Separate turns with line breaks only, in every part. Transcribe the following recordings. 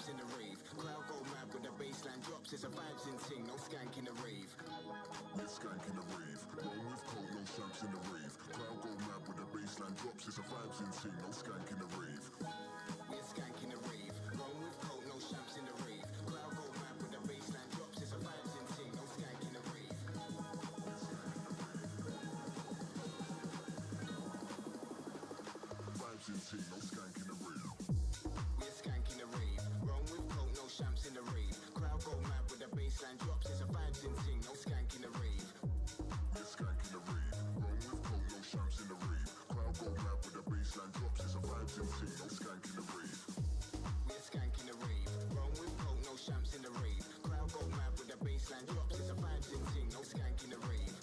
champs in the rave. Crowd go mad with the baseline drops. It's a vibes in ting, no skank in the rave.
We're skanking the rave. Roll with coke, no champs in the rave. Crowd go mad with the baseline drops. It's a vibes in ting, no skank in the rave.
We're skanking the rave. Roll with coke, no champs in the rave. Crowd go mad with the baseline drops. It's a vibes in ting, no skank in the rave.
Vibes in ting, no skank in the rave.
We're skanking the rave. Roll with coke, no champs in the rave. Crowd go mad with the baseline drops. It's a vibes in ting, no skank in the rave.
We're skanking the rave. Roll with coke, no champs in the rave. Crowd go mad with the baseline drops. It's a vibes in ting, no skank in the rave.
We're skanking the rave. Roll with coke, no champs in the rave. Crowd go mad with the baseline drops. It's a vibes in ting, no skank in the rave.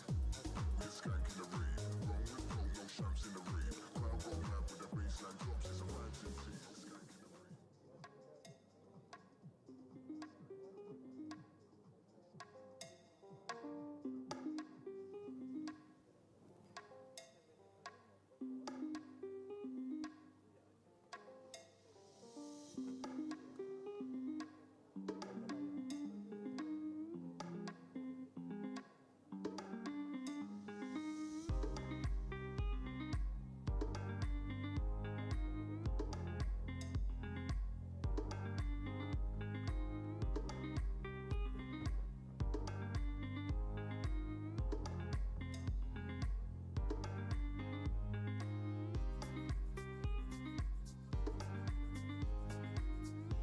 We're skanking the rave. Roll with coke, no champs in the rave. Crowd go mad with the baseline drops. It's a vibes in ting, no skank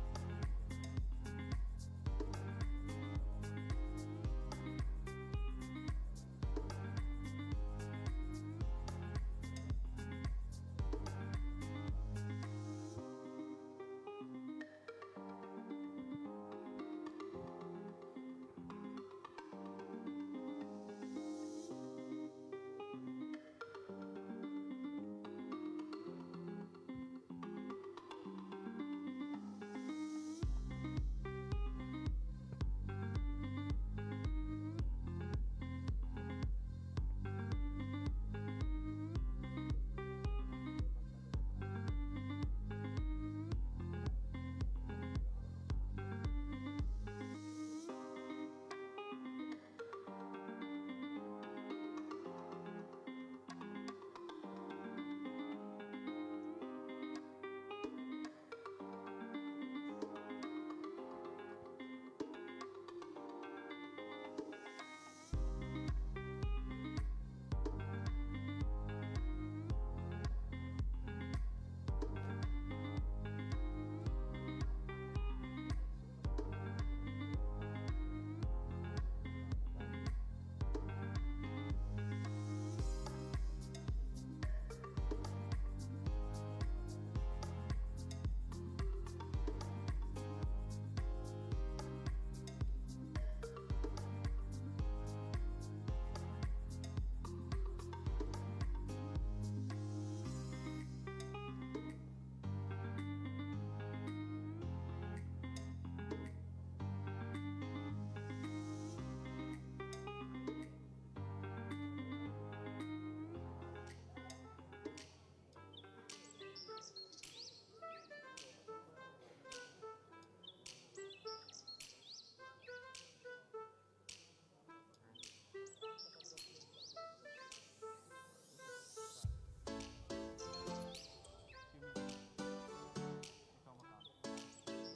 in the rave.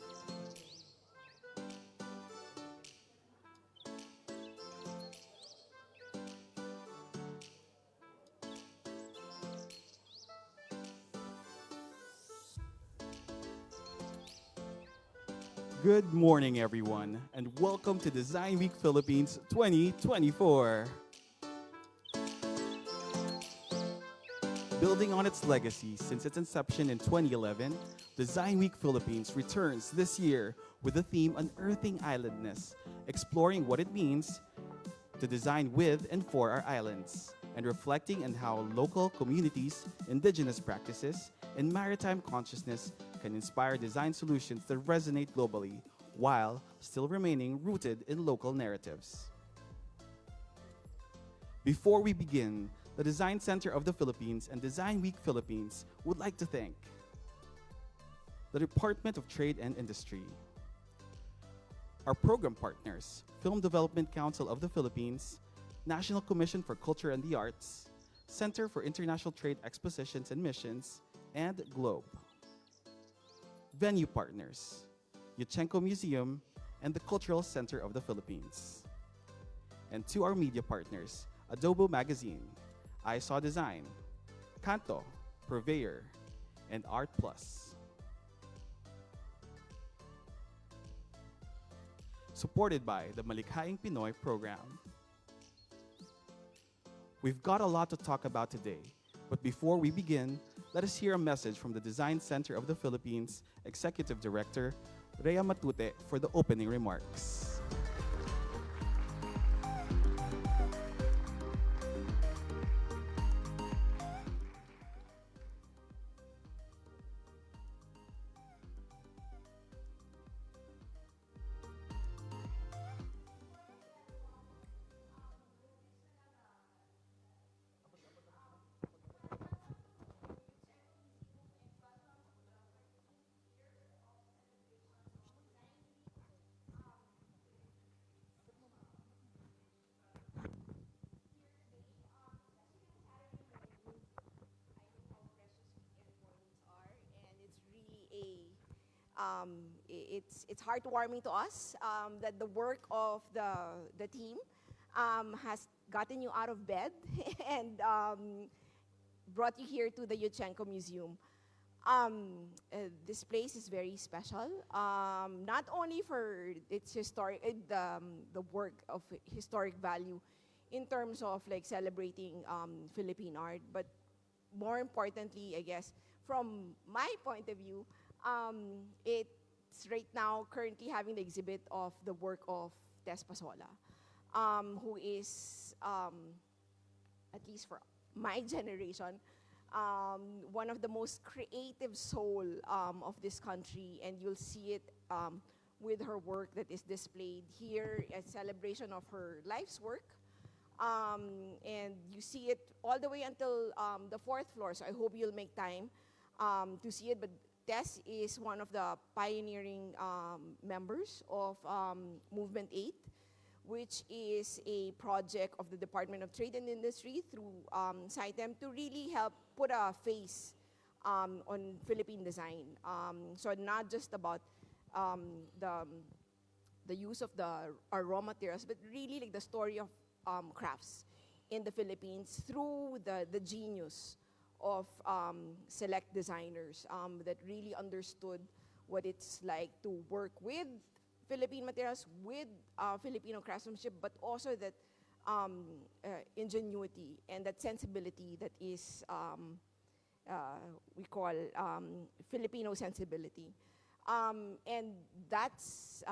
Good morning, everyone, and welcome to Design Week Philippines 2024. Building on its legacy since its inception in 2011, Design Week Philippines returns this year with the theme Unearthing Islandness, exploring what it means to design with and for our islands, and reflecting on how local communities, indigenous practices, and maritime consciousness can inspire design solutions that resonate globally while still remaining rooted in local narratives. Before we begin, the Design Center of the Philippines and Design Week Philippines would like to thank the Department of Trade and Industry, Our program partners, Film Development Council of the Philippines, National Commission for Culture and the Arts, Center for International Trade Expositions and Missions, and Globe. Venue partners, Yuchenko Museum and the Cultural Center of the Philippines. And to our media partners, Adobo Magazine, I Saw Design, Kanto, Purveyor, and Art Plus. Supported by the Malikhaing Pinoy program. We've got a lot to talk about today, but before we begin, let us hear a message from the Design Center of the Philippines Executive Director, Rhea Matute, for the opening remarks.
It's heartwarming to us that the work of the team has gotten you out of bed and brought you here to the Yuchenko Museum. This place is very special, not only for its historic, the work of historic value in terms of like celebrating Philippine art, but more importantly, I guess, from my point of view, it's right now currently having the exhibit of the work of Tess Pasola, who is, at least for my generation, one of the most creative soul of this country, and you'll see it with her work that is displayed here, a celebration of her life's work. And you see it all the way until the fourth floor, so I hope you'll make time to see it. But Tess is one of the pioneering members of Movement 8, which is a project of the Department of Trade and Industry through CITEM to really help put a face on Philippine design. So not just about the use of our raw materials, but really like the story of crafts in the Philippines through the genius of select designers that really understood what it's like to work with Philippine materials, with Filipino craftsmanship, but also that ingenuity and that sensibility that is, we call Filipino sensibility. And that's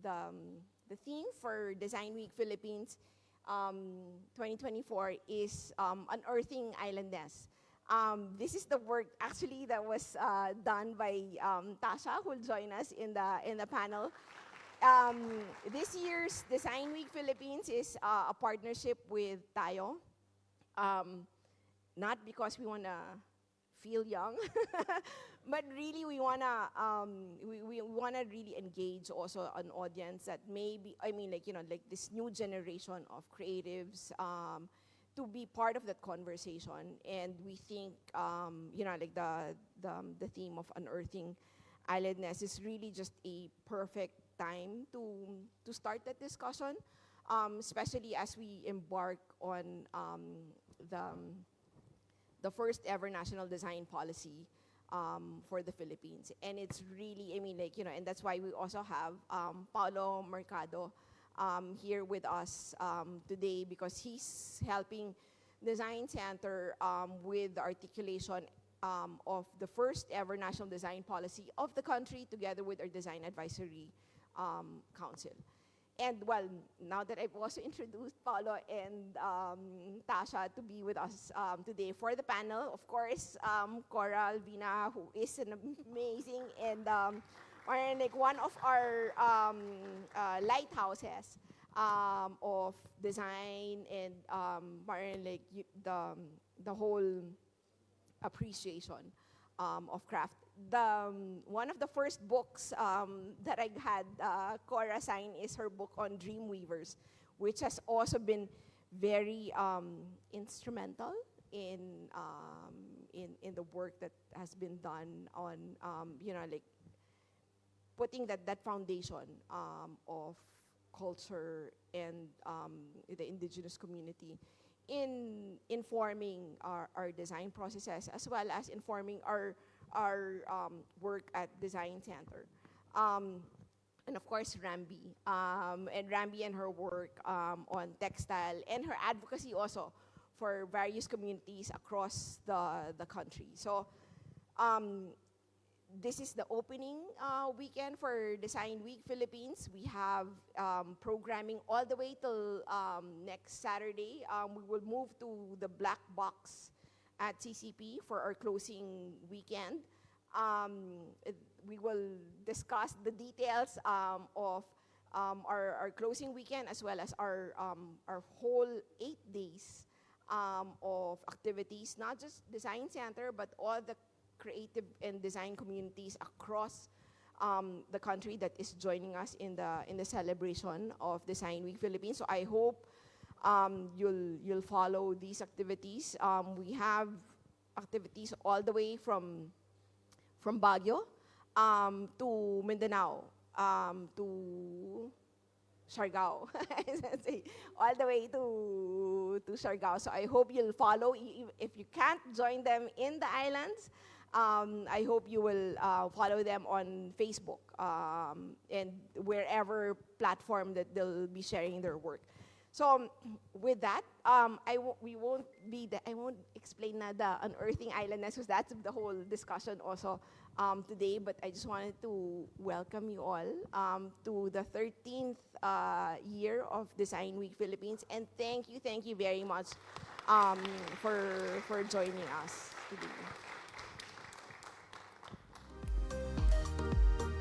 the theme for Design Week Philippines 2024 is Unearthing Islandness. This is the work actually that was done by Tasha, who will join us in the panel. This year's Design Week Philippines is a partnership with Tayo. Not because we want to feel young, but really we want to really engage also an audience that maybe, I mean, like, you know, like this new generation of creatives to be part of that conversation. And we think, you know, like the theme of Unearthing Islandness is really just a perfect time to start that discussion, especially as we embark on the first ever national design policy for the Philippines. And it's really, I mean, like, you know, and that's why we also have Paolo Mercado here with us today, because he's helping Design Center with the articulation of the first ever national design policy of the country, together with our Design Advisory Council. And well, now that I've also introduced Paolo and Tasha to be with us today for the panel, of course, Cora Alvina, who is an amazing and like one of our lighthouses of design and like the whole appreciation of craft. one of the first books that I had Cora sign is her book on Dreamweavers, which has also been very instrumental in the work that has been done on like putting that foundation of culture and the indigenous community in informing our design processes, as well as informing our work at Design Center. And of course, Rambi. And Rambi and her work on textile and her advocacy also for various communities across the country. So this is the opening weekend for Design Week Philippines. We have programming all the way till next Saturday. We will move to the Black Box at CCP for our closing weekend. We will discuss the details of our closing weekend, as well as our whole 8 days of activities, not just Design Center, but all the creative and design communities across the country that is joining us in the celebration of Design Week Philippines. So I hope you'll follow these activities. We have activities all the way from Baguio to Mindanao, to Siargao, all the way to Siargao. So I hope you'll follow. If you can't join them in the islands, I hope you will follow them on Facebook and wherever platform that they'll be sharing their work. So with that, I won't explain na the Unearthing Islandness, because that's the whole discussion also today. But I just wanted to welcome you all to the 13th year of Design Week Philippines, and thank you very much for joining us today.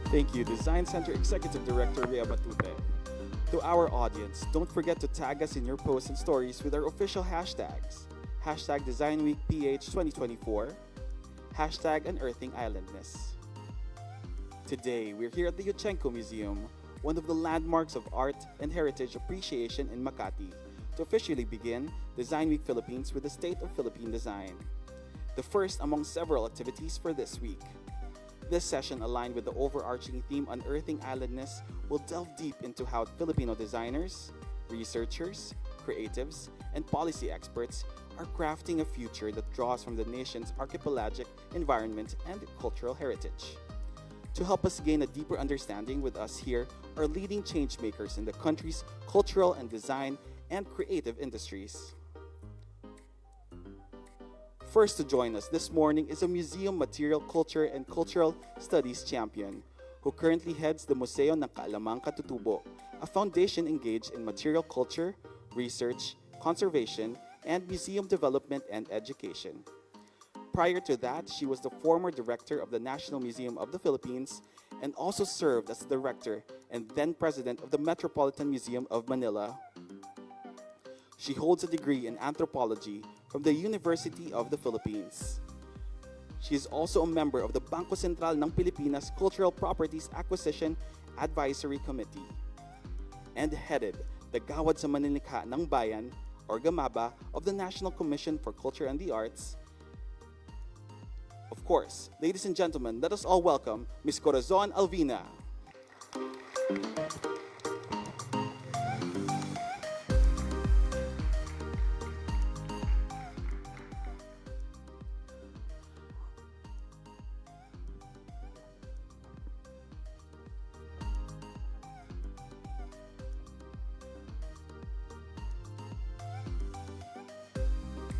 Thank you, Design Center Executive Director Rhea Batute. To our audience, don't forget to tag us in your posts and stories with our official hashtags. Hashtag Design Week PH 2024, hashtag Unearthing Islandness. Today, we're here at the Yuchenco Museum, one of the landmarks of art and heritage appreciation in Makati, to officially begin Design Week Philippines with the State of Philippine Design, the first among several activities for this week. This session, aligned with the overarching theme Unearthing Islandness, will delve deep into how Filipino designers, researchers, creatives, and policy experts are crafting a future that draws from the nation's archipelagic environment and cultural heritage. To help us gain a deeper understanding, with us here are leading changemakers in the country's cultural and design and creative industries. First to join us this morning is a museum material culture and cultural studies champion who currently heads the Museo ng Kaalamang Katutubo, a foundation engaged in material culture, research, conservation, and museum development and education. Prior to that, she was the former director of the National Museum of the Philippines and also served as the director and then president of the Metropolitan Museum of Manila. She holds a degree in anthropology from the University of the Philippines. She is also a member of the Bangko Sentral ng Pilipinas Cultural Properties Acquisition Advisory Committee and headed the Gawad sa Manlilikha ng Bayan, or GAMABA, of the National Commission for Culture and the Arts. Of course, ladies and gentlemen, let us all welcome Ms. Corazon Alvina.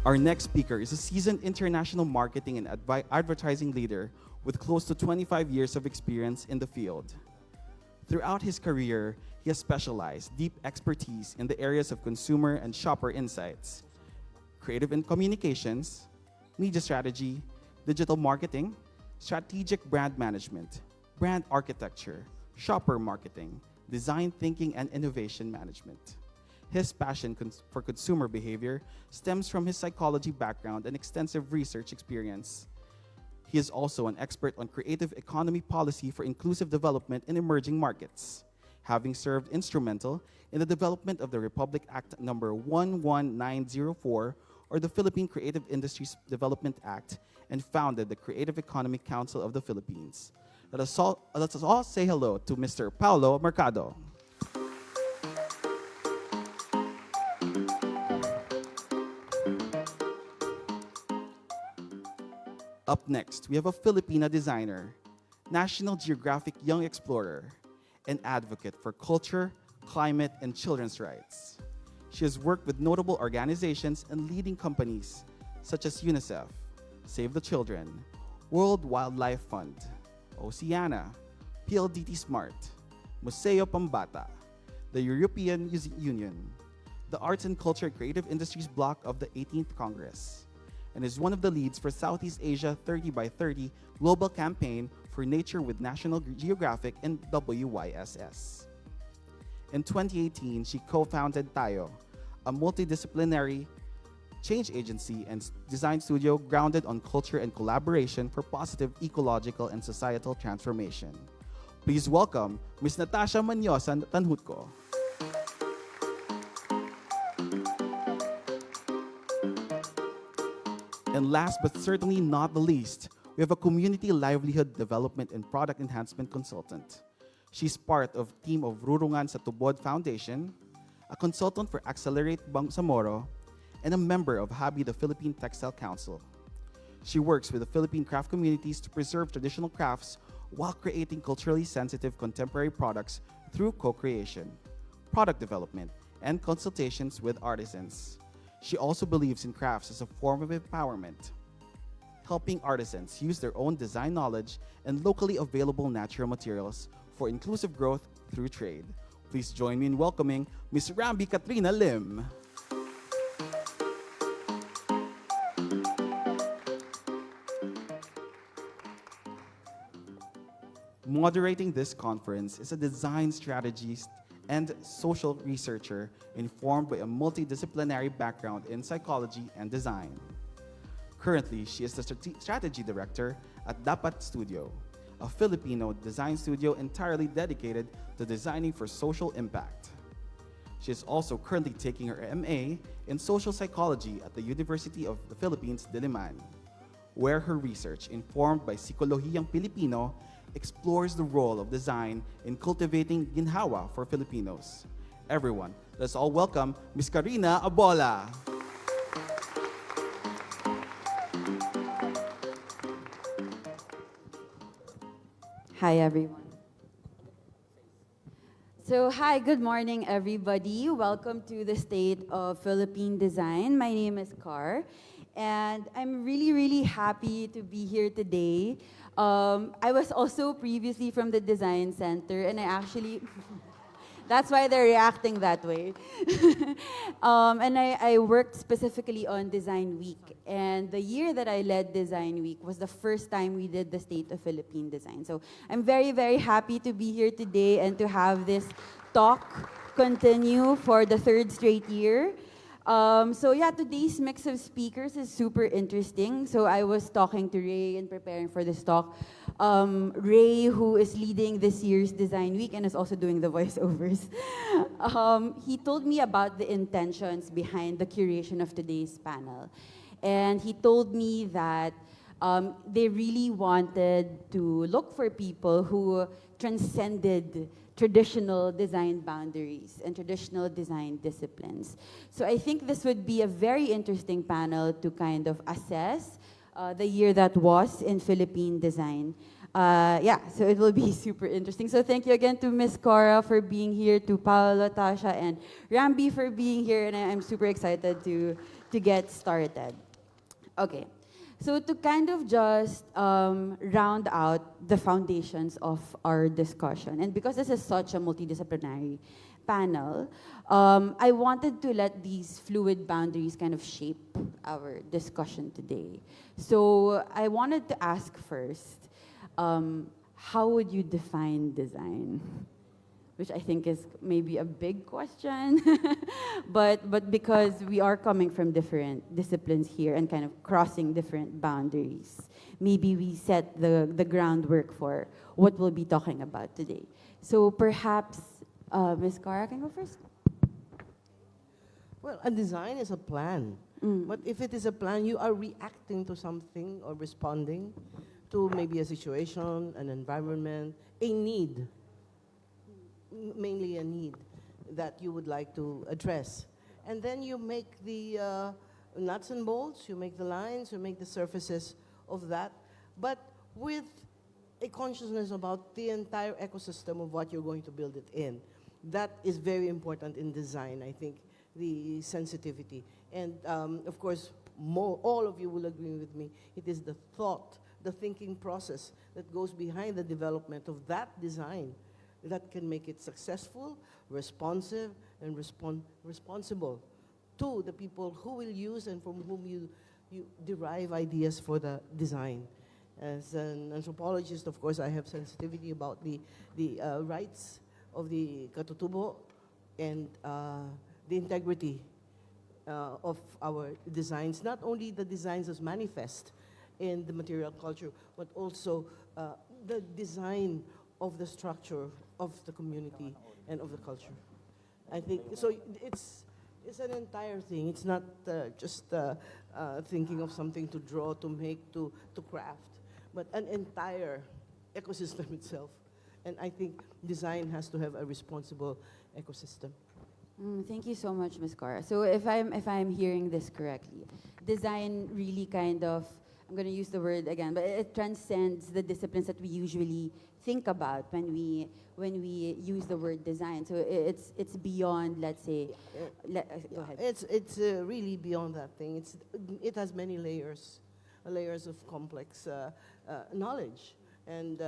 Our next speaker is a seasoned international marketing and advertising leader with close to 25 years of experience in the field. Throughout his career, he has specialized deep expertise in the areas of consumer and shopper insights, creative and communications, media strategy, digital marketing, strategic brand management, brand architecture, shopper marketing, design thinking, and innovation management. His passion for consumer behavior stems from his psychology background and extensive research experience. He is also an expert on creative economy policy for inclusive development in emerging markets, having served instrumental in the development of the Republic Act number 11904, or the Philippine Creative Industries Development Act, and founded the Creative Economic Council of the Philippines. Let us all say hello to Mr. Paulo Mercado. Up next, we have a Filipina designer, National Geographic Young Explorer, and advocate for culture, climate, and children's rights. She has worked with notable organizations and leading companies such as UNICEF, Save the Children, World Wildlife Fund, Oceana, PLDT Smart, Museo Pambata, the European Union, the Arts and Culture Creative Industries Block of the 18th Congress, and is one of the leads for Southeast Asia 30 by 30 global campaign for nature with National Geographic and WYSS. In 2018, she co-founded Tayo, a multidisciplinary change agency and design studio grounded on culture and collaboration for positive ecological and societal transformation. Please welcome Ms. Natasha Manyosa Tanhutco. And last but certainly not the least, we have a community livelihood development and product enhancement consultant. She's part of team of Rurungan sa Tubod Foundation, a consultant for Accelerate Bangsamoro, and a member of HABI, the Philippine Textile Council. She works with the Philippine craft communities to preserve traditional crafts while creating culturally sensitive contemporary products through co-creation, product development, and consultations with artisans. She also believes in crafts as a form of empowerment, helping artisans use their own design knowledge and locally available natural materials for inclusive growth through trade. Please join me in welcoming Ms. Rambi Katrina Lim. Moderating this conference is a design strategist and social researcher informed by a multidisciplinary background in psychology and design. Currently, she is the strategy director at Dapat Studio, a Filipino design studio entirely dedicated to designing for social impact. She is also currently taking her MA in social psychology at the University of the Philippines, Diliman, where her research, informed by Psikolohiyang Pilipino, explores the role of design in cultivating ginhawa for Filipinos. Everyone, let's all welcome Ms. Karina Abola.
Hi, everyone. So, hi, good morning, everybody. Welcome to the State of Philippine Design. My name is Kar, and I'm really, really happy to be here today. I was also previously from the Design Center, and I actually, that's why they're reacting that way. And I worked specifically on Design Week. And the year that I led Design Week was the first time we did the State of Philippine Design. So I'm very, very happy to be here today and to have this talk continue for the third straight year. So yeah, today's mix of speakers is super interesting. So I was talking to Ray and preparing for this talk. Ray, who is leading this year's Design Week and is also doing the voiceovers, he told me about the intentions behind the curation of today's panel. And he told me that they really wanted to look for people who transcended traditional design boundaries and traditional design disciplines. So I think this would be a very interesting panel to kind of assess the year that was in Philippine design. Yeah, so it will be super interesting. So thank you again to Ms. Cora for being here, to Paolo, Tasha, and Rambi for being here, and I'm super excited to get started. Okay. So to kind of just round out the foundations of our discussion, and because this is such a multidisciplinary panel, I wanted to let these fluid boundaries kind of shape our discussion today. So I wanted to ask first, how would you define design? which I think is maybe a big question. But because we are coming from different disciplines here and kind of crossing different boundaries, maybe we set the groundwork for what we'll be talking about today. So perhaps Ms. Cara can go first.
Well, a design is a plan. But if it is a plan, you are reacting to something or responding to maybe a situation, an environment, a need, mainly a need that you would like to address. And then you make the nuts and bolts, you make the lines, you make the surfaces of that, but with a consciousness about the entire ecosystem of what you're going to build it in. That is very important in design, I think, the sensitivity. And of course, all of you will agree with me, it is the thought, the thinking process that goes behind the development of that design that can make it successful, responsive, and responsible to the people who will use and from whom you derive ideas for the design. As an anthropologist, of course, I have sensitivity about the rights of the katutubo and the integrity of our designs, not only the designs as manifest in the material culture, but also the design of the structure of the community and of the culture. I think, so it's an entire thing. It's not just thinking of something to draw, to make, to craft, but an entire ecosystem itself. And I think design has to have a responsible ecosystem.
Thank you so much, Ms. Cara. So if I'm hearing this correctly, design really kind of, I'm going to use the word again, but it transcends the disciplines that we usually think about when we use the word design. So it's beyond, let's say, go ahead.
It's really beyond that thing. It has many layers of complex knowledge and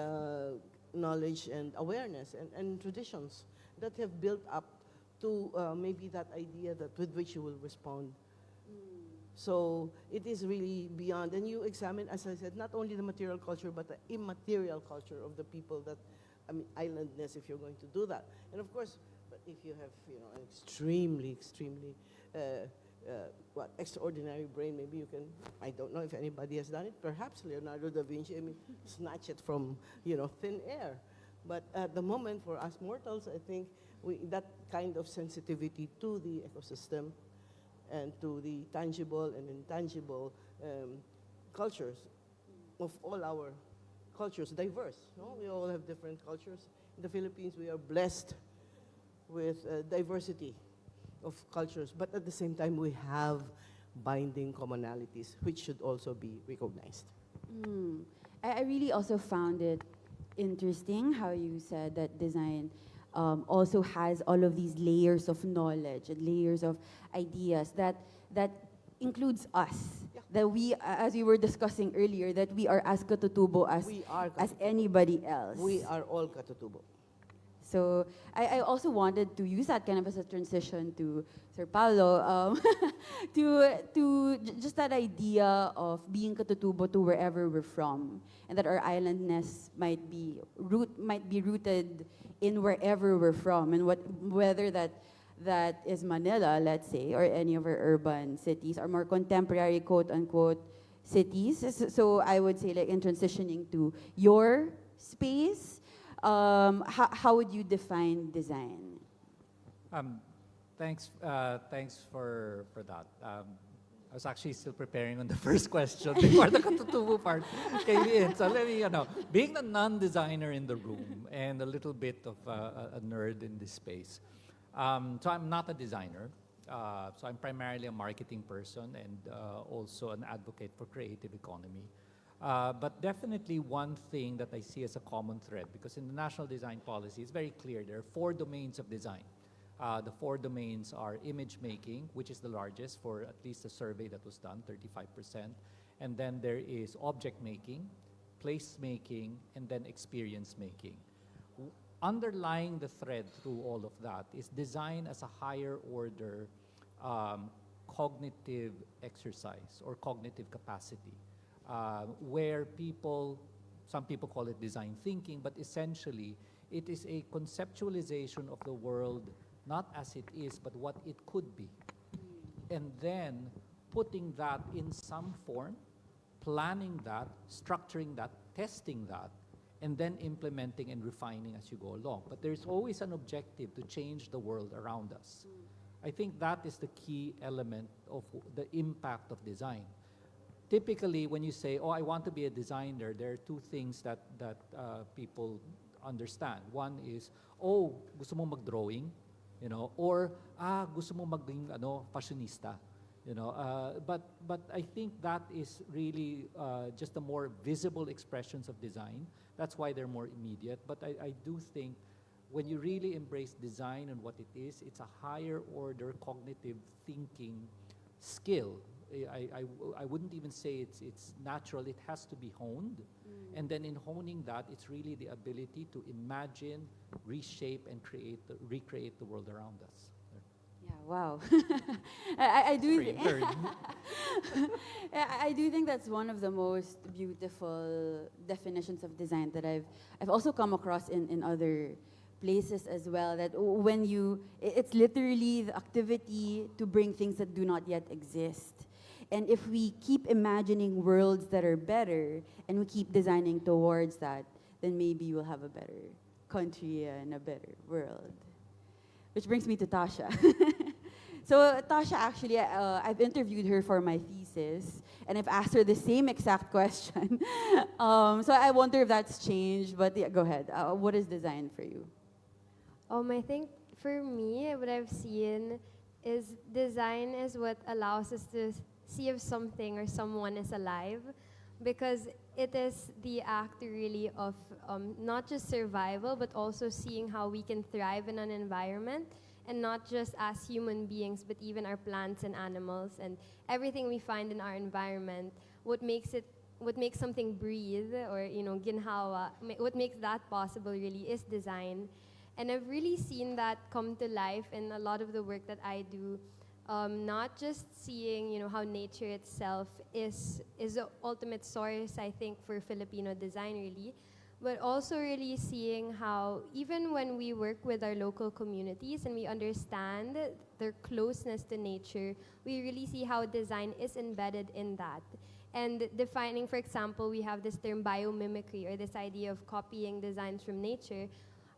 awareness and traditions that have built up to maybe that idea that with which you will respond. So it is really beyond. And you examine, as I said, not only the material culture, but the immaterial culture of the people that, I mean, islandness, if you're going to do that. And of course, but if you have, an extremely, extraordinary brain, maybe you can, I don't know if anybody has done it, perhaps Leonardo da Vinci, snatch it from, thin air. But at the moment, for us mortals, I think that kind of sensitivity to the ecosystem and to the tangible and intangible cultures of all our cultures, diverse. No? We all have different cultures. In the Philippines, we are blessed with diversity of cultures, but at the same time, we have binding commonalities, which should also be recognized.
I really also found it interesting how you said that design also has all of these layers of knowledge and layers of ideas that includes us.
Yeah.
That we, as we were discussing earlier, that we are as katutubo as anybody else.
We are all katutubo.
So I also wanted to use that kind of as a transition to Sir Paulo, to just that idea of being katutubo to wherever we're from, and that our islandness might be rooted in wherever we're from, and whether that is Manila, let's say, or any of our urban cities, or more contemporary quote-unquote cities. So I would say, like, in transitioning to your space, how would you define design?
Thanks for that. I was actually still preparing on the first question before the katutubo part came in. So let me, being a non-designer in the room and a little bit of a nerd in this space. So I'm not a designer. So I'm primarily a marketing person and also an advocate for creative economy. But definitely one thing that I see as a common thread, because in the National Design Policy, it's very clear there are 4 domains of design. The 4 domains are image making, which is the largest for at least a survey that was done, 35%. And then there is object making, place making, and then experience making. Underlying the thread through all of that is design as a higher order cognitive exercise or cognitive capacity, where people some people call it design thinking, but essentially it is a conceptualization of the world not as it is, but what it could be. And then putting that in some form, planning that, structuring that, testing that, and then implementing and refining as you go along. But there's always an objective to change the world around us. I think that is the key element of the impact of design. Typically, when you say, oh, I want to be a designer, there are two things that people understand. One is, oh, gusto mo mag-drawing, or gusto mo maging fashionista, but I think that is really just the more visible expressions of design. That's why they're more immediate. But I do think when you really embrace design and what it is, it's a higher order cognitive thinking skill. I wouldn't even say it's natural. It has to be honed. And then in honing that, it's really the ability to imagine, reshape, and recreate the world around us.
Yeah, wow. I do I do think that's one of the most beautiful definitions of design that I've also come across in other places as well, that when it's literally the activity to bring things that do not yet exist. And if we keep imagining worlds that are better and we keep designing towards that, then maybe we'll have a better country and a better world. Which brings me to Tasha. So Tasha, actually, I've interviewed her for my thesis, and I've asked her the same exact question. So I wonder if that's changed, but yeah, go ahead. What is design for you?
I think for me, what I've seen is design is what allows us to see if something or someone is alive, because it is the act really of not just survival, but also seeing how we can thrive in an environment, and not just as human beings, but even our plants and animals and everything we find in our environment. What makes something breathe, or ginhawa, what makes that possible really is design. And I've really seen that come to life in a lot of the work that I do. Not just seeing, how nature itself is the ultimate source, I think, for Filipino design really, but also really seeing how even when we work with our local communities and we understand their closeness to nature, we really see how design is embedded in that. And defining, for example, we have this term biomimicry, or this idea of copying designs from nature.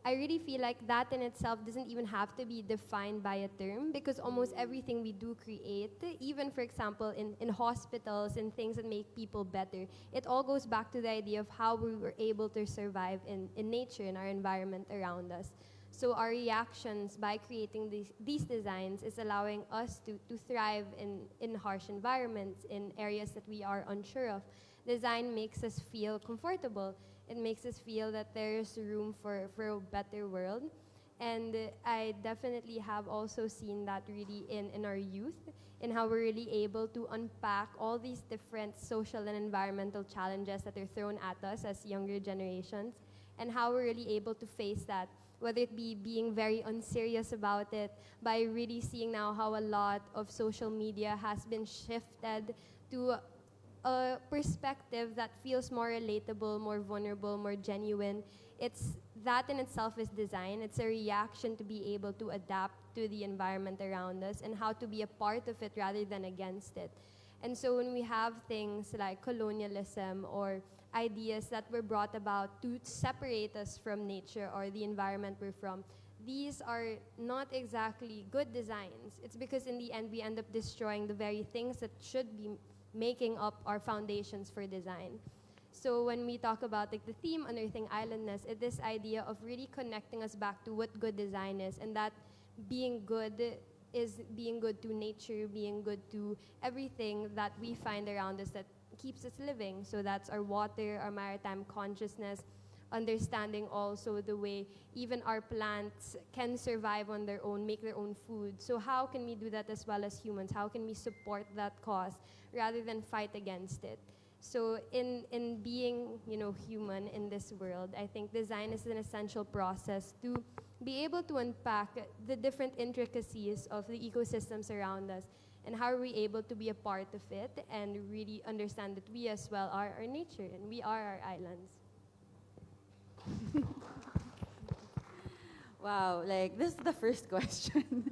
I really feel like that in itself doesn't even have to be defined by a term, because almost everything we do create, even for example in hospitals and things that make people better, it all goes back to the idea of how we were able to survive in nature, in our environment around us. So our reactions by creating these designs is allowing us to thrive in harsh environments, in areas that we are unsure of. Design makes us feel comfortable. It makes us feel that there's room for a better world. And I definitely have also seen that really in our youth, in how we're really able to unpack all these different social and environmental challenges that are thrown at us as younger generations, and how we're really able to face that, whether it be being very unserious about it, by really seeing now how a lot of social media has been shifted to a perspective that feels more relatable, more vulnerable, more genuine. It's that in itself is design. It's a reaction to be able to adapt to the environment around us and how to be a part of it rather than against it. And so when we have things like colonialism or ideas that were brought about to separate us from nature or the environment we're from, these are not exactly good designs. It's because in the end we end up destroying the very things that should be making up our foundations for design. So when we talk about like the theme Unearthing Islandness, it's this idea of really connecting us back to what good design is, and that being good is being good to nature, being good to everything that we find around us that keeps us living. So that's our water, our maritime consciousness, understanding also the way even our plants can survive on their own, make their own food. So how can we do that as well as humans? How can we support that cause rather than fight against it? So in being, human in this world, I think design is an essential process to be able to unpack the different intricacies of the ecosystems around us, and how are we able to be a part of it and really understand that we as well are our nature and we are our islands.
Wow, like this is the first question.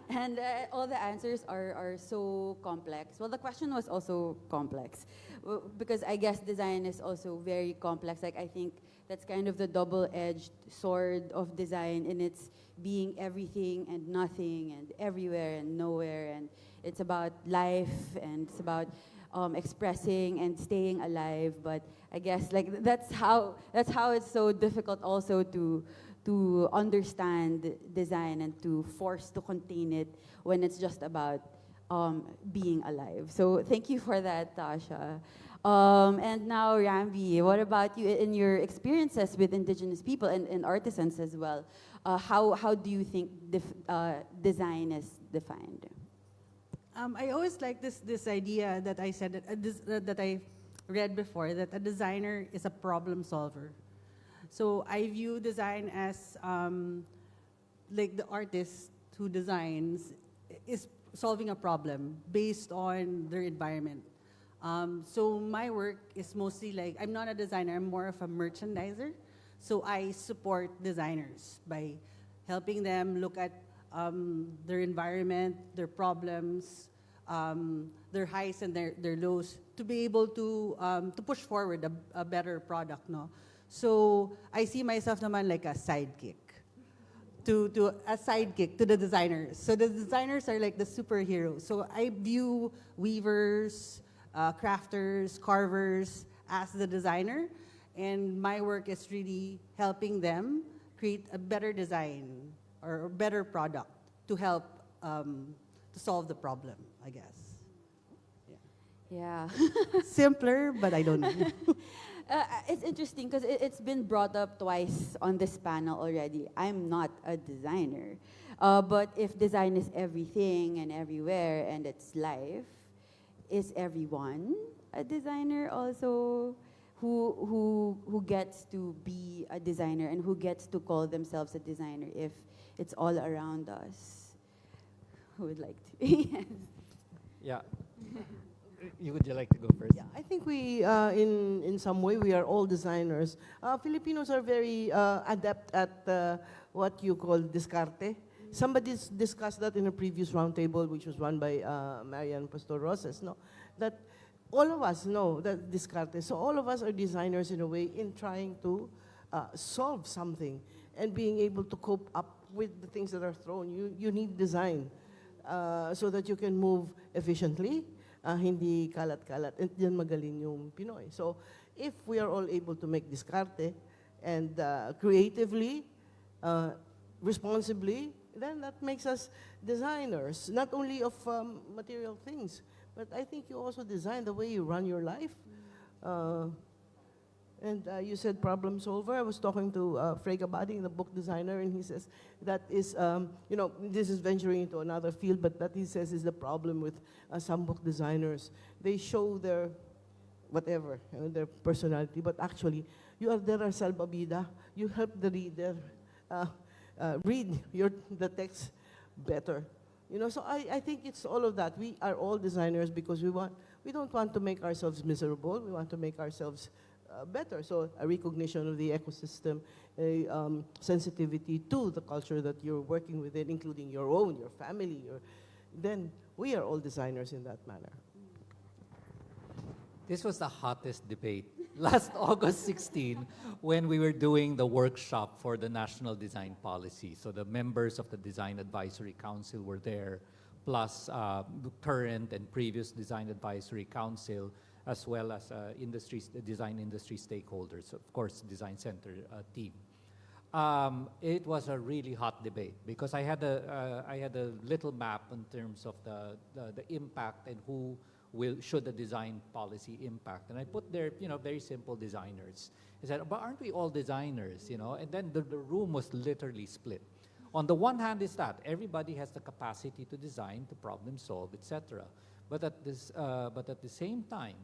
And all the answers are so complex. Well, the question was also complex because I guess design is also very complex. Like, I think that's kind of the double-edged sword of design in its being everything and nothing and everywhere and nowhere. And it's about life and it's about expressing and staying alive. But I guess like that's how it's so difficult also to understand design and to force to contain it when it's just about being alive. So thank you for that, Tasha. And now, Rambi, what about you in your experiences with indigenous people and artisans as well? How do you think design is defined?
I always like this idea that I said that I read before, that a designer is a problem solver. So I view design as like the artist who designs is solving a problem based on their environment. So my work is mostly like, I'm not a designer, I'm more of a merchandiser. So I support designers by helping them look at their environment, their problems, their highs and their lows, to be able to push forward a better product, no? So I see myself naman like a sidekick to the designers. So the designers are like the superheroes. So I view weavers, crafters, carvers as the designer, and my work is really helping them create a better design or a better product to help to solve the problem, I guess.
Yeah.
Simpler, but I don't know.
It's interesting because it's been brought up twice on this panel already. I'm not a designer. But if design is everything and everywhere and it's life, is everyone a designer also? Who gets to be a designer and who gets to call themselves a designer if it's all around us? Who would like to? Yes.
Yeah. Would you like to go first?
Yeah, I think we, in some way, we are all designers. Filipinos are very adept at what you call discarte. Somebody discussed that in a previous roundtable, which was run by Marian Pastor Roses, no? That all of us know that discarte. So all of us are designers in a way in trying to solve something and being able to cope up with the things that are thrown. You need design so that you can move efficiently. Hindi kalat-kalat, and diyan magaling yung Pinoy. So, if we are all able to make discarte and creatively, responsibly, then that makes us designers, not only of material things, but I think you also design the way you run your life. And you said problem solver. I was talking to Frege Abading, the book designer, and he says that is, you know, this is venturing into another field, but that he says is the problem with some book designers. They show their whatever, you know, their personality, but actually, you are there as salbabida. You help the reader read the text better. You know, so I think it's all of that. We are all designers because we don't want to make ourselves miserable. We want to make ourselves better. So a recognition of the ecosystem, a sensitivity to the culture that you're working within, including your own, your family, then we are all designers in that manner.
This was the hottest debate last August 16 when we were doing the workshop for the National Design Policy. So the members of the Design Advisory Council were there, plus current and previous Design Advisory Council, as well as the design industry stakeholders, of course, Design Center team. It was a really hot debate because I had a little map in terms of the impact and who should the design policy impact. And I put there, you know, very simple designers. I said, but aren't we all designers, you know? And then the room was literally split. On the one hand is that everybody has the capacity to design, to problem solve, etc. But at the same time,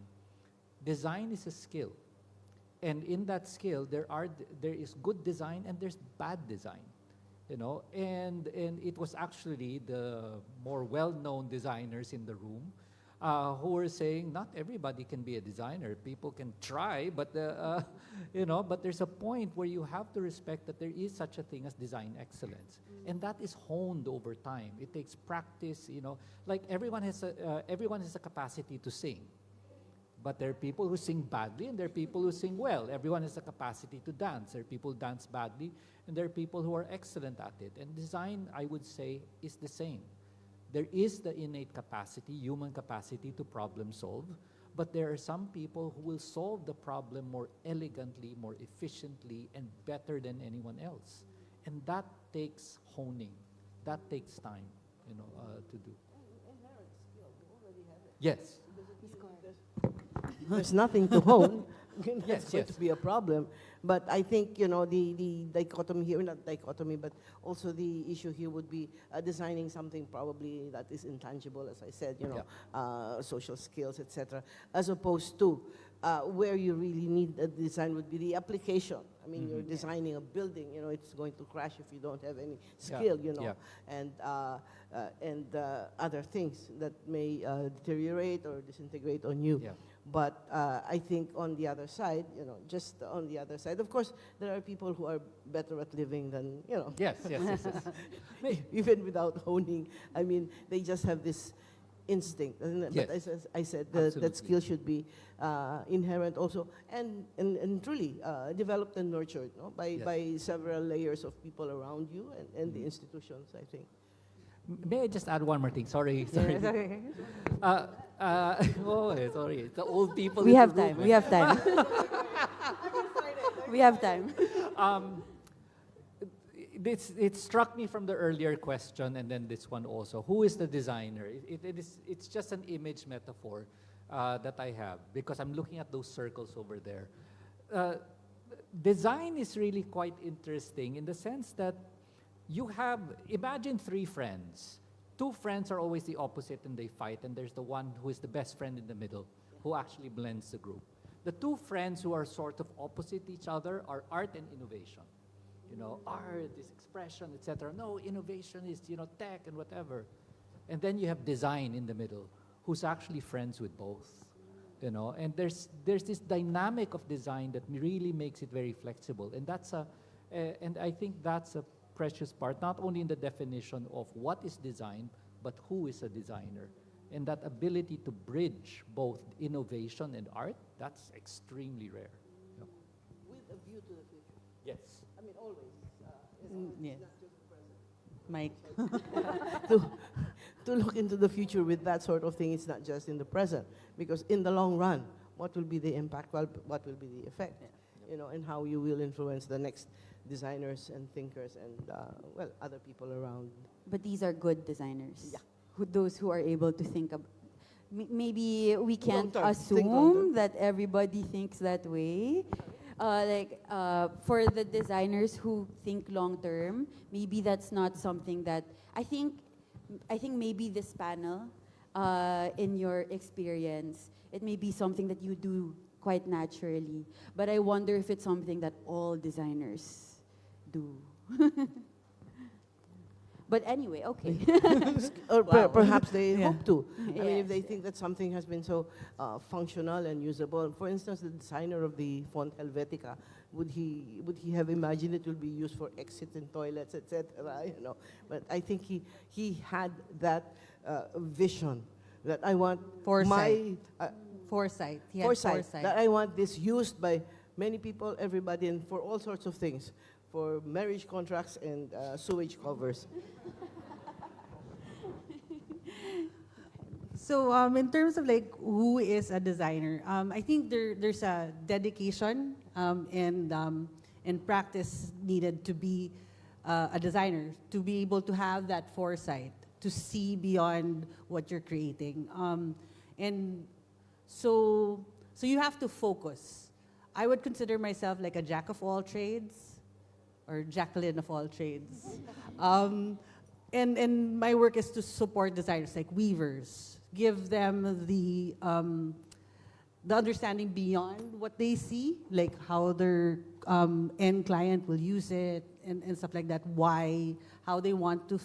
design is a skill. And in that skill, there is good design and there's bad design, you know. And it was actually the more well-known designers in the room who were saying not everybody can be a designer. People can try, but but there's a point where you have to respect that there is such a thing as design excellence, and that is honed over time. It takes practice. Like everyone has a capacity to sing. But there are people who sing badly and there are people who sing well. Everyone has a capacity to dance. There are people who dance badly and there are people who are excellent at it. And design, I would say, is the same. There is the innate capacity, human capacity to problem solve, but there are some people who will solve the problem more elegantly, more efficiently, and better than anyone else. And that takes honing. That takes time, to do. Yes.
There's nothing to hone. That's
Yes,
going
yes.
to be a problem. But I think, the dichotomy here, not dichotomy, but also the issue here would be designing something probably that is intangible, as I said, social skills, etc., as opposed to where you really need a design would be the application. I mean, you're designing a building, it's going to crash if you don't have any skill, and other things that may deteriorate or disintegrate on you.
Yeah.
But I think on the other side, just on the other side, of course, there are people who are better at living than,
Yes.
even without honing. I mean, they just have this instinct. But
Yes.
as I said,
Absolutely.
that skill should be inherent also and truly developed and nurtured by several layers of people around you and the institutions, I think.
May I just add one more thing? Sorry.
Yeah, sorry.
Sorry. The old people.
We
in
have
the
time.
room,
We have time. We have time.
It struck me from the earlier question and then this one also. Who is the designer? It's just an image metaphor that I have because I'm looking at those circles over there. Design is really quite interesting in the sense that imagine three friends. Two friends are always the opposite and they fight, and there's the one who is the best friend in the middle who actually blends the group. The two friends who are sort of opposite each other are art and innovation. Art is expression, etc. No, innovation is, tech and whatever. And then you have design in the middle, who's actually friends with both. And there's this dynamic of design that really makes it very flexible. And and I think that's a precious part, not only in the definition of what is design, but who is a designer. And that ability to bridge both innovation and art, that's extremely rare.
With a view to the future.
Yes.
I mean, always.
Yes. Mike.
To look into the future with that sort of thing, it's not just in the present. Because in the long run, what will be the impact? What will be the effect? And how you will influence the next designers and thinkers and, other people around.
But these are good designers.
Yeah.
Those who are able to think of. Maybe we can't
Long-term. Think long-term.
assume that everybody thinks that way. For the designers who think long term, maybe that's not something that I think maybe this panel, in your experience, it may be something that you do quite naturally. But I wonder if it's something that all designers do. But anyway, okay.
Or
Wow.
perhaps they
Yeah.
hope to. I mean, if
Yes,
they think that something has been so functional and usable. For instance, the designer of the font Helvetica, would he have imagined it will be used for exit in toilets, etc.? But I think he had that vision that I want
Foresight.
my
Foresight. He had
foresight that I want this used by many people, everybody, and for all sorts of things, for marriage contracts and sewage covers.
So in terms of who is a designer, I think there's a dedication and practice needed to be a designer, to be able to have that foresight, to see beyond what you're creating. So you have to focus. I would consider myself like a jack of all trades, or Jacqueline of all trades. And my work is to support designers like weavers, give them the understanding beyond what they see, like how their end client will use it and stuff like that, how they want to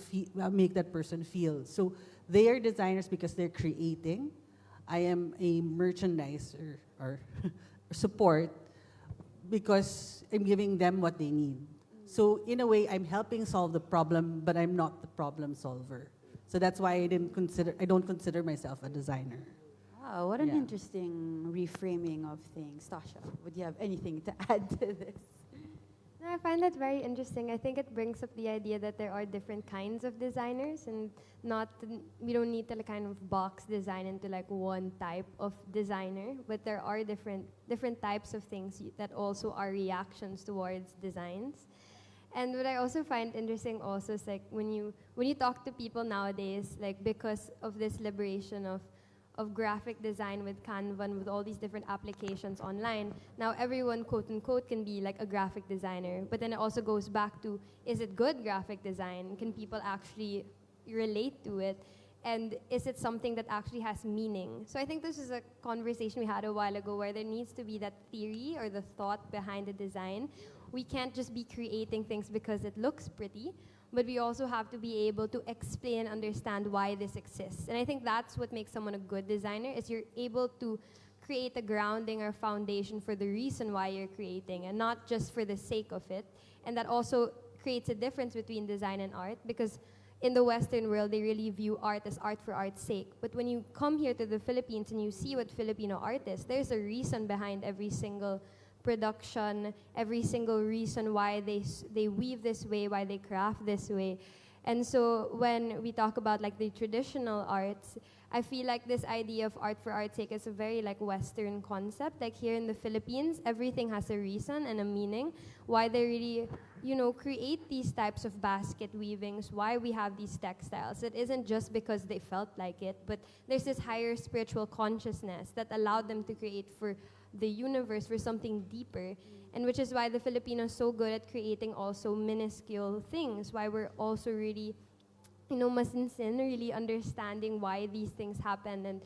make that person feel. So they are designers because they're creating. I am a merchandiser or support because I'm giving them what they need. So in a way, I'm helping solve the problem, but I'm not the problem solver. So that's why I don't consider myself a designer.
Wow, what an
Yeah.
interesting reframing of things. Tasha, would you have anything to add to this?
No, I find that very interesting. I think it brings up the idea that there are different kinds of designers, and we don't need to like kind of box design into like one type of designer, but there are different types of things that also are reactions towards designs. And what I also find interesting also is like when you talk to people nowadays, like because of this liberation of graphic design with Canva and with all these different applications online, now everyone quote unquote can be like a graphic designer. But then it also goes back to, is it good graphic design? Can people actually relate to it? And is it something that actually has meaning? So I think this is a conversation we had a while ago where there needs to be that theory or the thought behind the design. We can't just be creating things because it looks pretty, but we also have to be able to explain and understand why this exists. And I think that's what makes someone a good designer, is you're able to create a grounding or foundation for the reason why you're creating and not just for the sake of it. And that also creates a difference between design and art, because in the Western world, they really view art as art for art's sake. But when you come here to the Philippines and you see what Filipino art is, there's a reason behind every single production, every single reason why they weave this way, why they craft this way. And so when we talk about like the traditional arts, I feel like this idea of art for art's sake is a very like Western concept. Like here in the Philippines, everything has a reason and a meaning why they really, create these types of basket weavings, why we have these textiles. It isn't just because they felt like it, but there's this higher spiritual consciousness that allowed them to create for the universe, for something deeper, and which is why the Filipinos so good at creating also minuscule things, why we're also really masinsin, really understanding why these things happen. And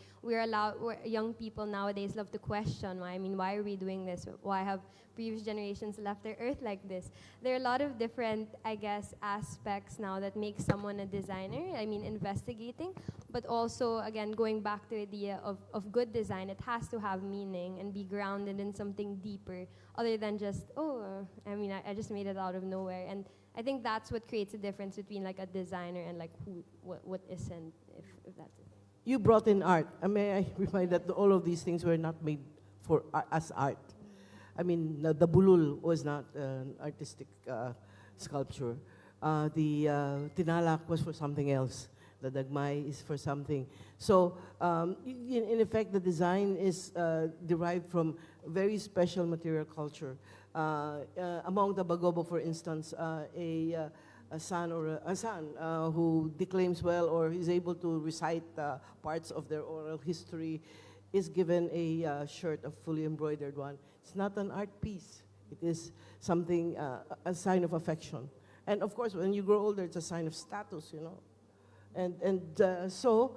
young people nowadays love to question why are we doing this? Why have previous generations left their earth like this? There are a lot of different, I guess, aspects now that make someone a designer. Investigating, but also, again, going back to the idea of good design, it has to have meaning and be grounded in something deeper other than just, I just made it out of nowhere. And I think that's what creates a difference between like a designer and like what isn't, if that's it.
You brought in art. May I remind that all of these things were not made for as art. The bulul was not an artistic sculpture. The tinalak was for something else. The dagmay is for something. So, in effect, the design is derived from very special material culture. Among the Bagobo, for instance, a son who declaims well or is able to recite parts of their oral history is given a shirt, a fully embroidered one. It's not an art piece. It is something, a sign of affection. And of course, when you grow older, it's a sign of status, So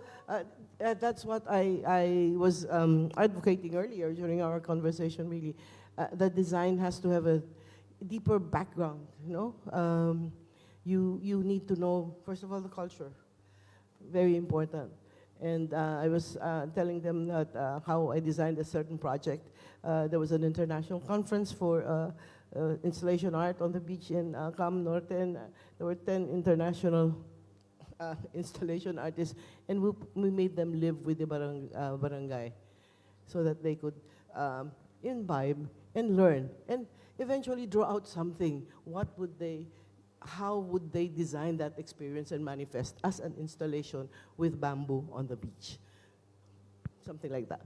that's what I was advocating earlier during our conversation, really. The design has to have a deeper background, You need to know, first of all, the culture. Very important. And I was telling them that how I designed a certain project. There was an international conference for installation art on the beach in Cam Norte, and there were 10 international installation artists, and we made them live with the barangay so that they could imbibe and learn and eventually draw out something. How would they design that experience and manifest as an installation with bamboo on the beach? Something like that.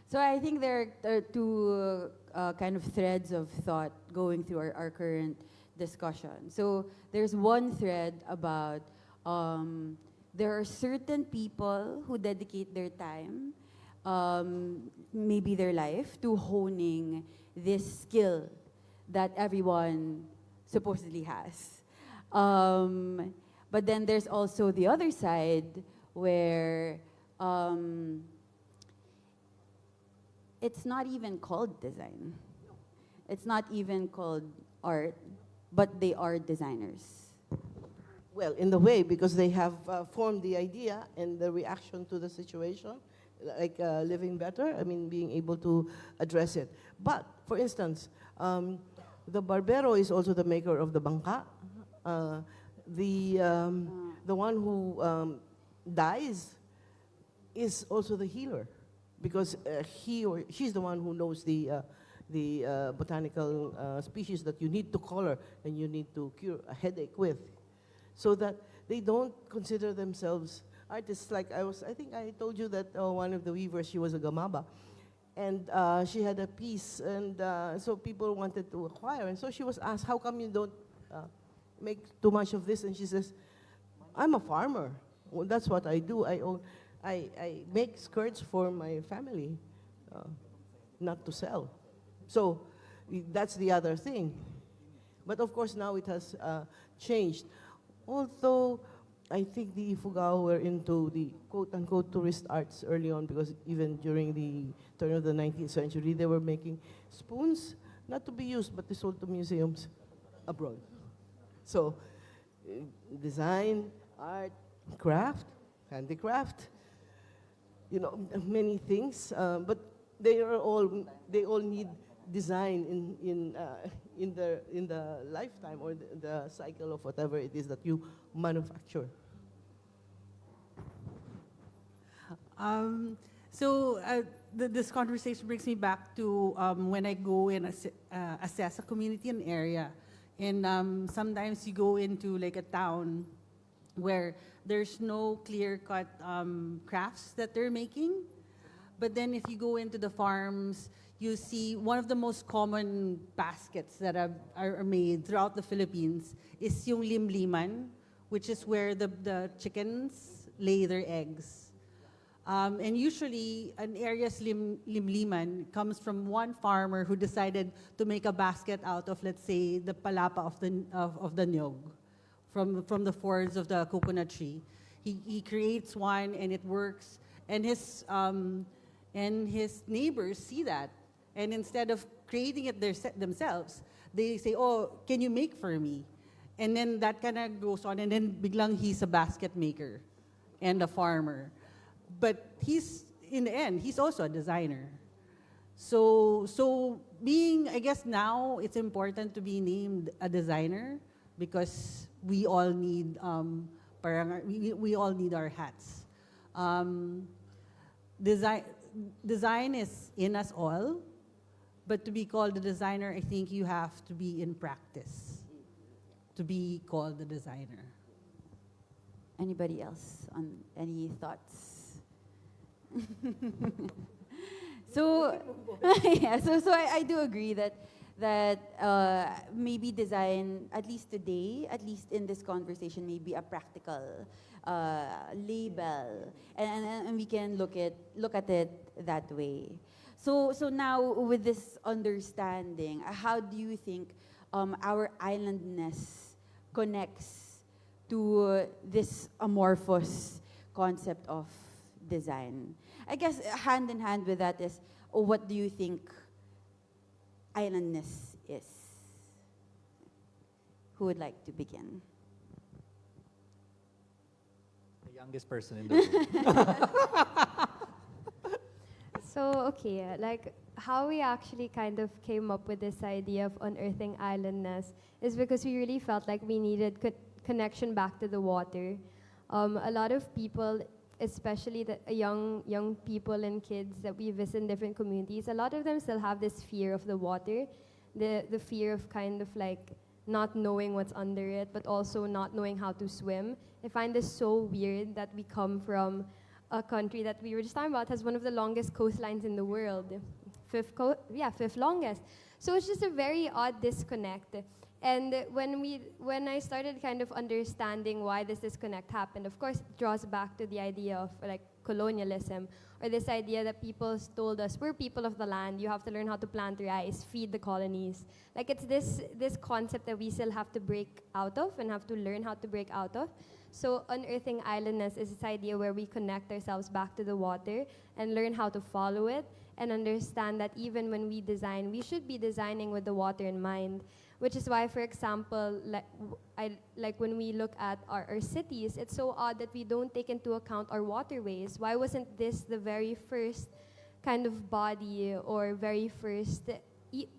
So I think there are two kind of threads of thought going through our current discussion. So there's one thread about there are certain people who dedicate their time, maybe their life, to honing this skill that everyone supposedly has. But then there's also the other side where it's not even called design. It's not even called art, but they are designers.
well, in the way, because they have formed the idea and the reaction to the situation, like living better, I mean, being able to address it. But, for instance, the barbero is also the maker of the bangka. The one who dies is also the healer, because he or she's the one who knows the botanical species that you need to color and you need to cure a headache with, so that they don't consider themselves artists. Like I think I told you that one of the weavers, she was a gamaba, and she had a piece, and so people wanted to acquire, and so she was asked, how come you don't make too much of this? And she says, I'm a farmer. Well, that's what I do. I make skirts for my family, not to sell. So that's the other thing. But of course now it has changed. Although I think the Ifugao were into the quote-unquote tourist arts early on, because even during the turn of the 19th century, they were making spoons, not to be used, but they sold to museums abroad. So design, art, craft, handicraft, you know, many things, but they all need design in the lifetime, or the cycle of whatever it is that you manufacture.
This conversation brings me back to when I go and assess a community and area, and sometimes you go into like a town where there's no clear-cut crafts that they're making. But then if you go into the farms, you see one of the most common baskets that are made throughout the Philippines is yung limliman, which is where the chickens lay their eggs. And usually an area's limliman comes from one farmer who decided to make a basket out of, let's say, the palapa of the nyog, from the fords of the coconut tree. He creates one and it works, and his neighbors see that, and instead of creating it themselves, they say, oh, can you make for me? And then that kind of goes on, and then biglang he's a basket maker and a farmer. But in the end, he's also a designer. So being, I guess now it's important to be named a designer, because we all need we all need our hats. Design is in us all, but to be called a designer, I think you have to be in practice to be called a designer.
Anybody else on any thoughts? So, yeah, so I do agree that maybe design, at least today, at least in this conversation, may be a practical label, and we can look at it that way. So now with this understanding, how do you think our islandness connects to this amorphous concept of design? I guess hand in hand with that is, what do you think islandness is? Who would like to begin?
The youngest person in the room.
So, okay, like how we actually kind of came up with this idea of unearthing islandness is because we really felt like we needed connection back to the water. A lot of people, especially the young people and kids that we visit in different communities, a lot of them still have this fear of the water, the fear of kind of like not knowing what's under it, but also not knowing how to swim. I find this so weird that we come from a country that we were just talking about has one of the longest coastlines in the world, fifth longest. So it's just a very odd disconnect. And when I started kind of understanding why this disconnect happened, of course, it draws back to the idea of like colonialism, or this idea that people told us, we're people of the land, you have to learn how to plant rice, feed the colonies. Like it's this concept that we still have to break out of and have to learn how to break out of. So unearthing islandness is this idea where we connect ourselves back to the water and learn how to follow it, and understand that even when we design, we should be designing with the water in mind. which is why, for example, like when we look at our cities, it's so odd that we don't take into account our waterways. Why wasn't this the very first kind of body or very first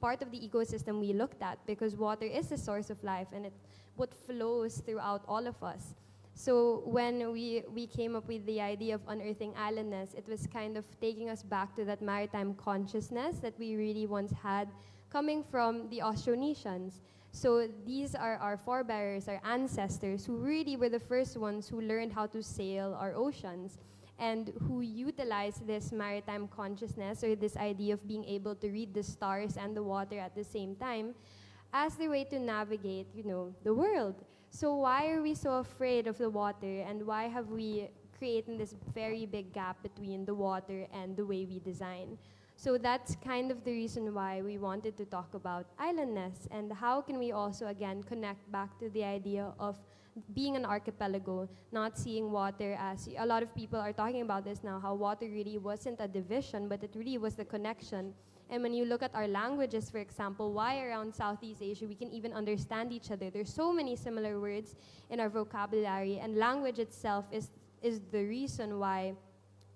part of the ecosystem we looked at? Because water is the source of life, and it's what flows throughout all of us. So when we came up with the idea of unearthing islandness, it was kind of taking us back to that maritime consciousness that we really once had, coming from the Austronesians. So these are our forebears, our ancestors, who really were the first ones who learned how to sail our oceans and who utilized this maritime consciousness, or this idea of being able to read the stars and the water at the same time, as the way to navigate, the world. So why are we so afraid of the water, and why have we created this very big gap between the water and the way we design? So that's kind of the reason why we wanted to talk about islandness, and how can we also, again, connect back to the idea of being an archipelago, not seeing water as, a lot of people are talking about this now, how water really wasn't a division, but it really was the connection. And when you look at our languages, for example, why around Southeast Asia we can even understand each other. There's so many similar words in our vocabulary, and language itself is the reason why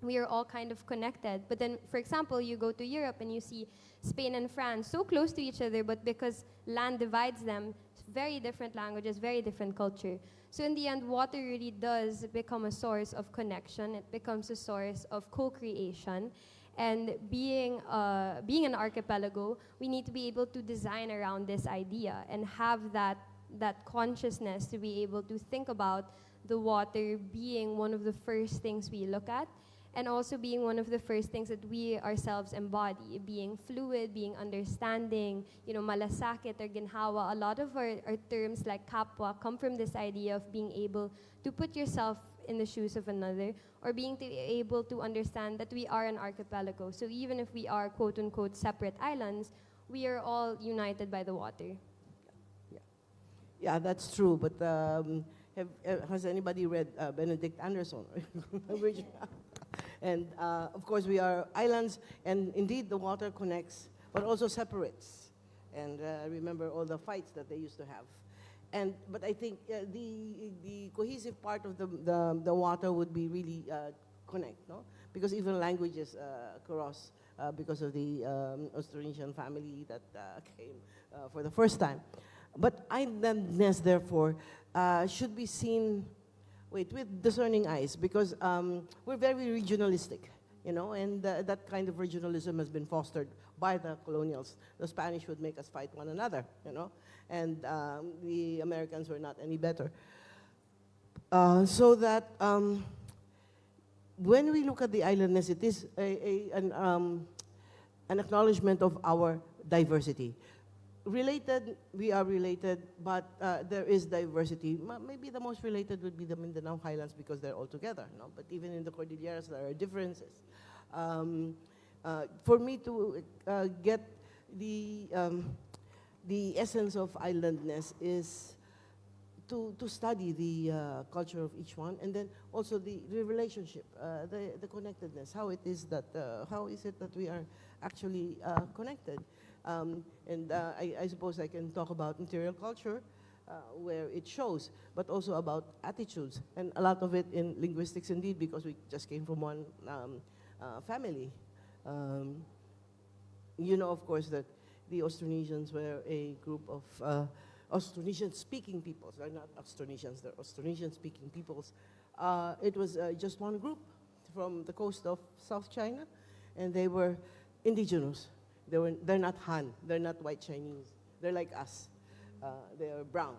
we are all kind of connected. But then, for example, you go to Europe and you see Spain and France so close to each other, but because land divides them, very different languages, very different culture. So in the end, water really does become a source of connection. It becomes a source of co-creation. And being an archipelago, we need to be able to design around this idea and have that consciousness to be able to think about the water being one of the first things we look at, and also being one of the first things that we ourselves embody, being fluid, being understanding, malasakit or ginhawa. A lot of our terms like kapwa come from this idea of being able to put yourself in the shoes of another, or being able to understand that we are an archipelago. So even if we are quote-unquote separate islands, we are all united by the water.
Yeah, that's true. But has anybody read Benedict Anderson? And of course, we are islands, and indeed the water connects, but also separates. And remember all the fights that they used to have. But I think the cohesive part of the water would be really connect, no? Because even languages cross because of the Austronesian family that came for the first time. But islandness, therefore, should be seen, with discerning eyes, because we're very regionalistic, and that kind of regionalism has been fostered by the colonials. The Spanish would make us fight one another, and the Americans were not any better. So that when we look at the islandness, it is an acknowledgement of our diversity. We are related, but there is diversity. Maybe the most related would be the Mindanao Highlands, because they're all together, no? But even in the Cordilleras, there are differences. For me to get the essence of islandness is to study the culture of each one, and then also the relationship, the connectedness, how is it that we are actually connected. I suppose I can talk about interior culture, where it shows, but also about attitudes, and a lot of it in linguistics indeed, because we just came from one family. Of course, that the Austronesians were a group of Austronesian-speaking peoples. They're not Austronesians, they're Austronesian-speaking peoples. It was just one group from the coast of South China, and they were indigenous. They're not Han, they're not white Chinese. They're like us. They're brown.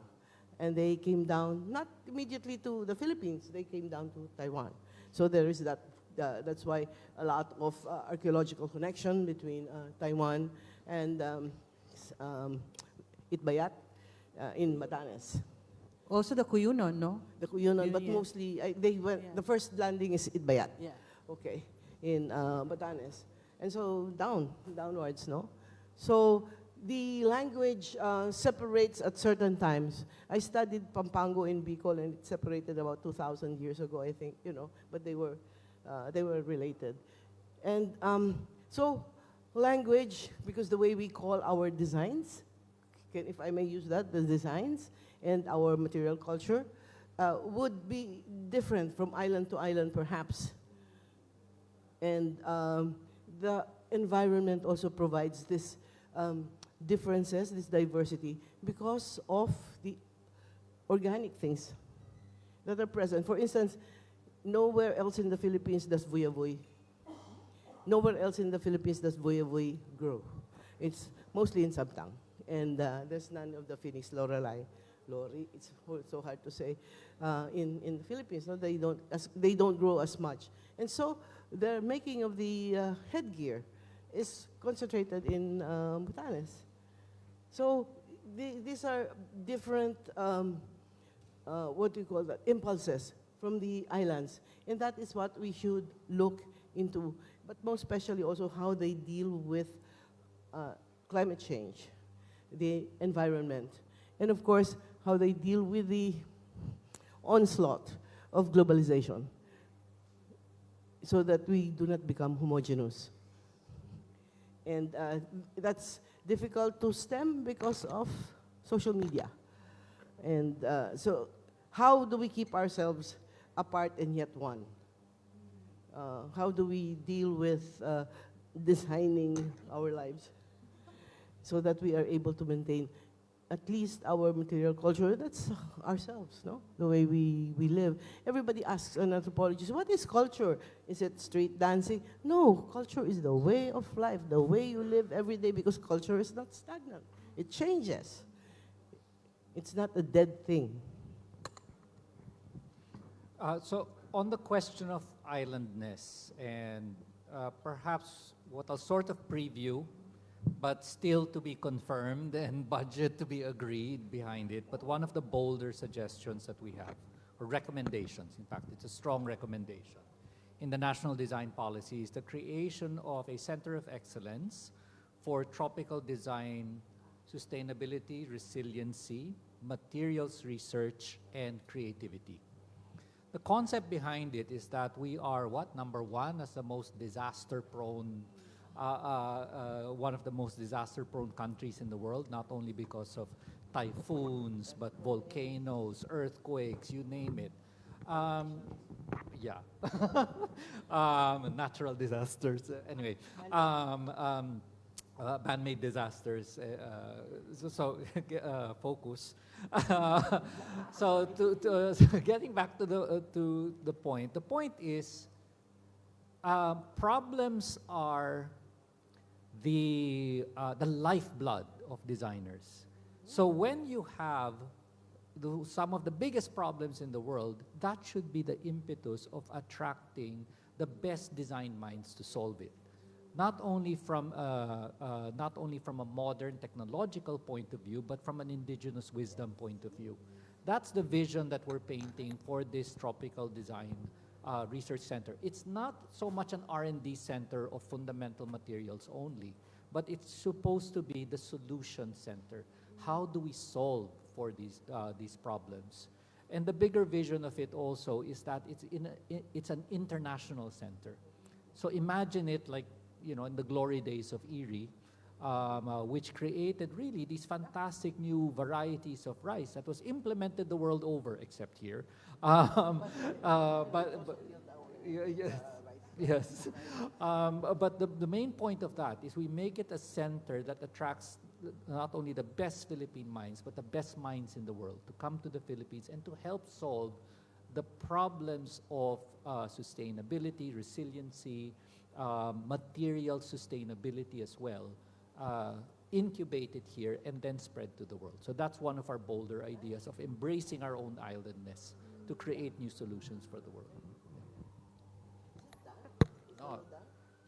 And they came down, not immediately to the Philippines, they came down to Taiwan. So there is that, that's why a lot of archaeological connection between Taiwan and Itbayat in Batanes.
Also the Cuyunon, no?
The Cuyunon, but mostly, the first landing is Itbayat.
Yeah.
Okay, in Batanes. And so downwards, no? So the language separates at certain times. I studied Pampango in Bicol, and it separated about 2,000 years ago, I think, but they were related. And so language, because the way we call our designs, if I may use that, the designs and our material culture would be different from island to island, perhaps. And the environment also provides this differences, this diversity, because of the organic things that are present. For instance, nowhere else in the Philippines does vuyavuy. Nowhere else in the Philippines does vuyavuy grow. It's mostly in Sabtang. And there's none of the Phoenix Lorelei. Lori, it's so hard to say, in the Philippines. No? They don't grow as much. And so the making of the headgear is concentrated in Batanes. So these are different, what do you call that, impulses from the islands. And that is what we should look into, but most especially also how they deal with climate change, the environment, and of course, how they deal with the onslaught of globalization so that we do not become homogeneous. And that's difficult to stem because of social media. And so how do we keep ourselves apart and yet one? How do we deal with designing our lives so that we are able to maintain at least our material culture? That's ourselves, no? The way we live. Everybody asks an anthropologist, what is culture? Is it street dancing? No, culture is the way of life, the way you live every day, because culture is not stagnant. It changes. It's not a dead thing.
So on the question of islandness, and perhaps what I'll sort of preview, but still to be confirmed and budget to be agreed behind it. But one of the bolder suggestions that we have, or recommendations, in fact, it's a strong recommendation in the national design policy, is the creation of a center of excellence for tropical design, sustainability, resiliency, materials research, and creativity. The concept behind it is that we are number one as the most disaster-prone, one of the most disaster-prone countries in the world, not only because of typhoons, but volcanoes, earthquakes, you name it. Natural disasters. Anyway, man-made disasters. Focus. So getting back to the point. The point is, problems are the lifeblood of designers. So when you have some of the biggest problems in the world, that should be the impetus of attracting the best design minds to solve it. Not only from a modern technological point of view, but from an indigenous wisdom point of view. That's the vision that we're painting for this tropical design research center. It's not so much an R&D center of fundamental materials only, but it's supposed to be the solution center. How do we solve for these problems? And the bigger vision of it also is that it's an international center. So imagine it like, in the glory days of Erie, which created really these fantastic new varieties of rice that was implemented the world over, except here. Yes. But the main point of that is we make it a center that attracts not only the best Philippine minds, but the best minds in the world to come to the Philippines and to help solve the problems of sustainability, resiliency, material sustainability as well, incubated here and then spread to the world. So that's one of our bolder ideas of embracing our own islandness to create new solutions for the world. No,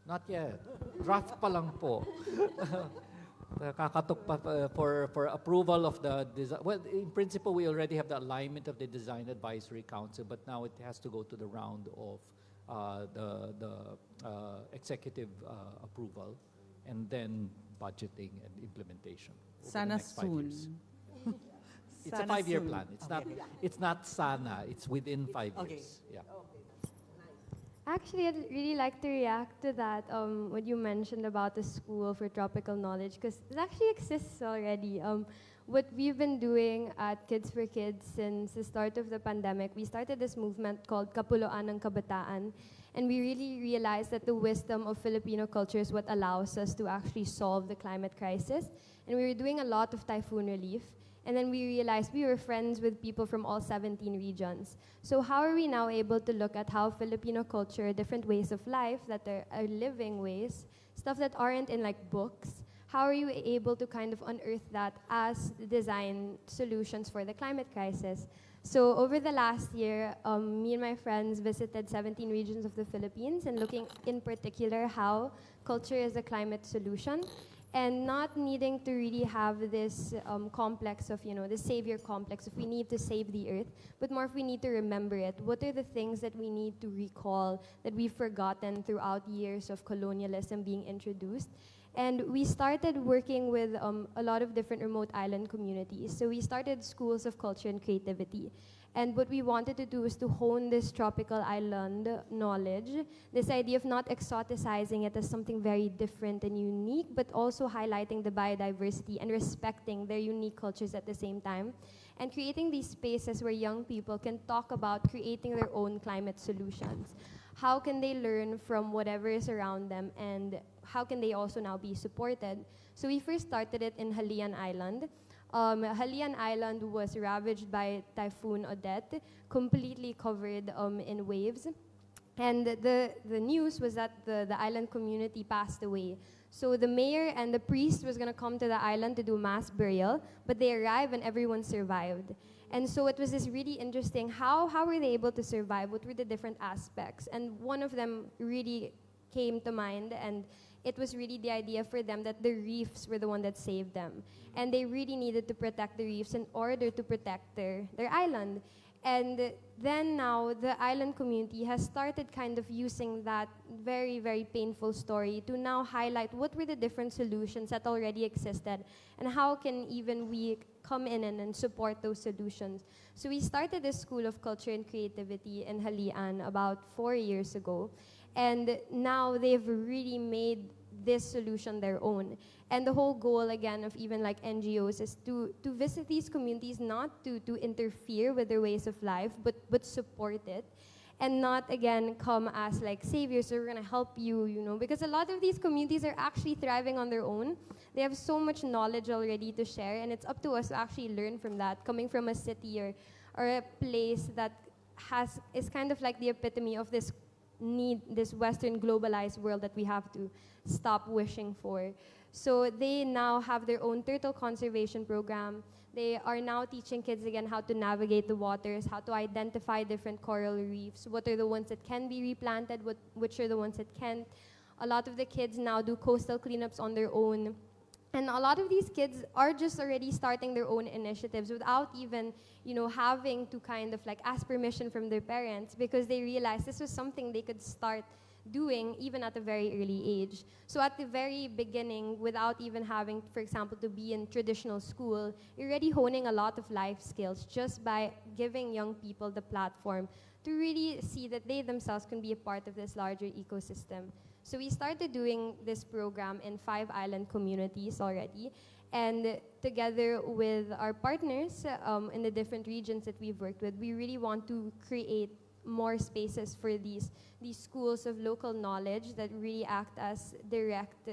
not yet. Draft pa lang po. Kakatok pa for approval of the design. Well, in principle, we already have the alignment of the Design Advisory Council, but now it has to go to the round of the executive approval, and then budgeting and implementation over the
Sana
next 5
soon.
years. It's a
Sana
5-year
soon.
plan. It's
Okay.
not. It's not sana. It's within 5
Okay.
years. Yeah.
Actually, I'd really like to react to that, what you mentioned about the school for tropical knowledge, because it actually exists already. What we've been doing at Kids for Kids since the start of the pandemic, we started this movement called Kapuloan ng Kabataan, and we really realized that the wisdom of Filipino culture is what allows us to actually solve the climate crisis. And we were doing a lot of typhoon relief. And then we realized we were friends with people from all 17 regions. So how are we now able to look at how Filipino culture, different ways of life that are living ways, stuff that aren't in like books, how are you able to kind of unearth that as design solutions for the climate crisis? So over the last year, me and my friends visited 17 regions of the Philippines and looking in particular how culture is a climate solution. And not needing to really have this complex of, the savior complex, if we need to save the earth, but more if we need to remember it. What are the things that we need to recall that we've forgotten throughout years of colonialism being introduced? And we started working with a lot of different remote island communities. So we started schools of culture and creativity. And what we wanted to do is to hone this tropical island knowledge, this idea of not exoticizing it as something very different and unique, but also highlighting the biodiversity and respecting their unique cultures at the same time, and creating these spaces where young people can talk about creating their own climate solutions. How can they learn from whatever is around them, and how can they also now be supported? So we first started it in Halian Island. Halian Island was ravaged by Typhoon Odette, completely covered in waves. And the news was that the island community passed away. So the mayor and the priest was going to come to the island to do mass burial, but they arrived and everyone survived. And so it was this really interesting, how were they able to survive? What were the different aspects? And one of them really came to mind, and it was really the idea for them that the reefs were the one that saved them. And they really needed to protect the reefs in order to protect their island. And then now the island community has started kind of using that very, very painful story to now highlight what were the different solutions that already existed and how can even we come in and support those solutions. So we started this School of Culture and Creativity in Halian about 4 years ago. And now they've really made this solution their own. And the whole goal, again, of even like NGOs is to visit these communities, not to interfere with their ways of life, but support it. And not, again, come as like saviors, so we're gonna help you, because a lot of these communities are actually thriving on their own. They have so much knowledge already to share, and it's up to us to actually learn from that, coming from a city or a place that is kind of like the epitome of this Western globalized world that we have to stop wishing for. So they now have their own turtle conservation program. They are now teaching kids again how to navigate the waters, how to identify different coral reefs, what are the ones that can be replanted, which are the ones that can't. A lot of the kids now do coastal cleanups on their own. And a lot of these kids are just already starting their own initiatives without even, having to kind of like ask permission from their parents, because they realized this was something they could start doing even at a very early age. So at the very beginning, without even having, for example, to be in traditional school, you're already honing a lot of life skills just by giving young people the platform to really see that they themselves can be a part of this larger ecosystem. So we started doing this program in 5 island communities already. And together with our partners in the different regions that we've worked with, we really want to create more spaces for these schools of local knowledge that really act as direct,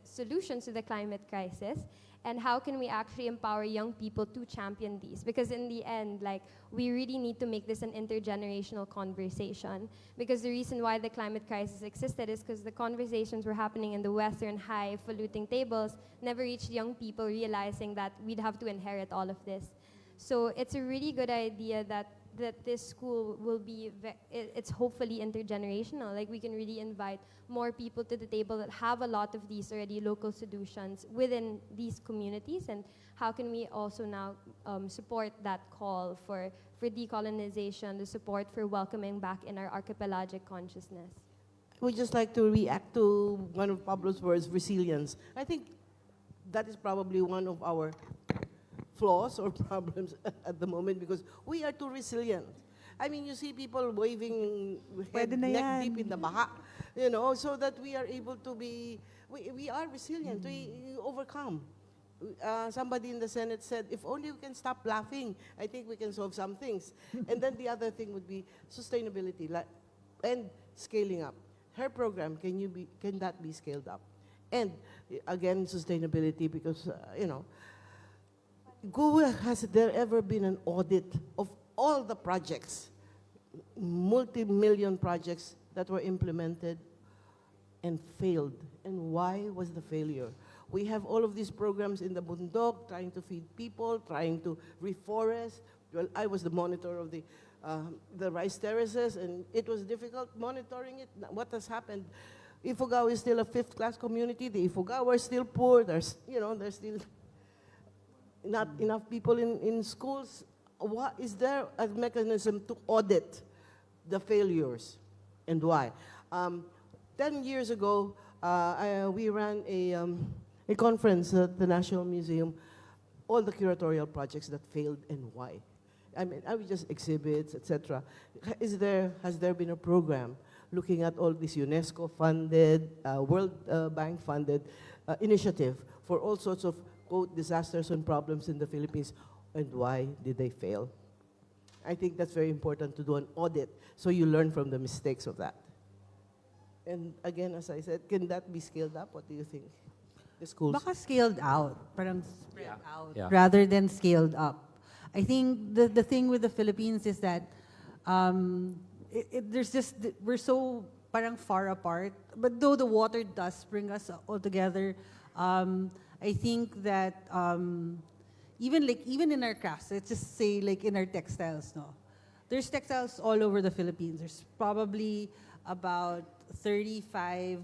solutions to the climate crisis. And how can we actually empower young people to champion these? Because in the end, we really need to make this an intergenerational conversation. Because the reason why the climate crisis existed is because the conversations were happening in the Western high-falutin tables, never reached young people realizing that we'd have to inherit all of this. So it's a really good idea that this school will be, it's hopefully intergenerational. Like we can really invite more people to the table that have a lot of these already local solutions within these communities, and how can we also now support that call for decolonization, the support for welcoming back in our archipelagic consciousness.
We'd just like to react to one of Pablo's words, resilience. I think that is probably one of our flaws or problems at the moment, because we are too resilient. I mean, you see people waving head,
Pwede na
neck
yan.
deep in the baha, you know, so that we are able to be, we are resilient, we overcome. Somebody in the Senate said, if only we can stop laughing, I think we can solve some things. And then the other thing would be sustainability and scaling up. Her program, can that be scaled up? And again, sustainability, because, you know, has there ever been an audit of all the projects, multi-million projects that were implemented and failed? And why was the failure? We have all of these programs in the bundok, trying to feed people, trying to reforest. Well, I was the monitor of the rice terraces, and it was difficult monitoring it. What has happened? Ifugao is still a fifth-class community. The Ifugao are still poor. There's still not enough people in schools. Is there a mechanism to audit the failures, and why? 10 years ago, we ran a conference at the National Museum, all the curatorial projects that failed and why. I mean, I would just exhibits, etc. Has there been a program looking at all this UNESCO-funded, World Bank-funded initiative for all sorts of, quote, disasters and problems in the Philippines, and why did they fail? I think that's very important to do an audit, so you learn from the mistakes of that. And again, as I said, can that be scaled up? What do you think? The schools?
Baka scaled out, parang spread
Yeah.
out,
Yeah.
rather than scaled up. I think the thing with the Philippines is that we're so parang far apart. But though the water does bring us all together, I think that even in our crafts, let's just say like in our textiles, no, there's textiles all over the Philippines. There's probably about 35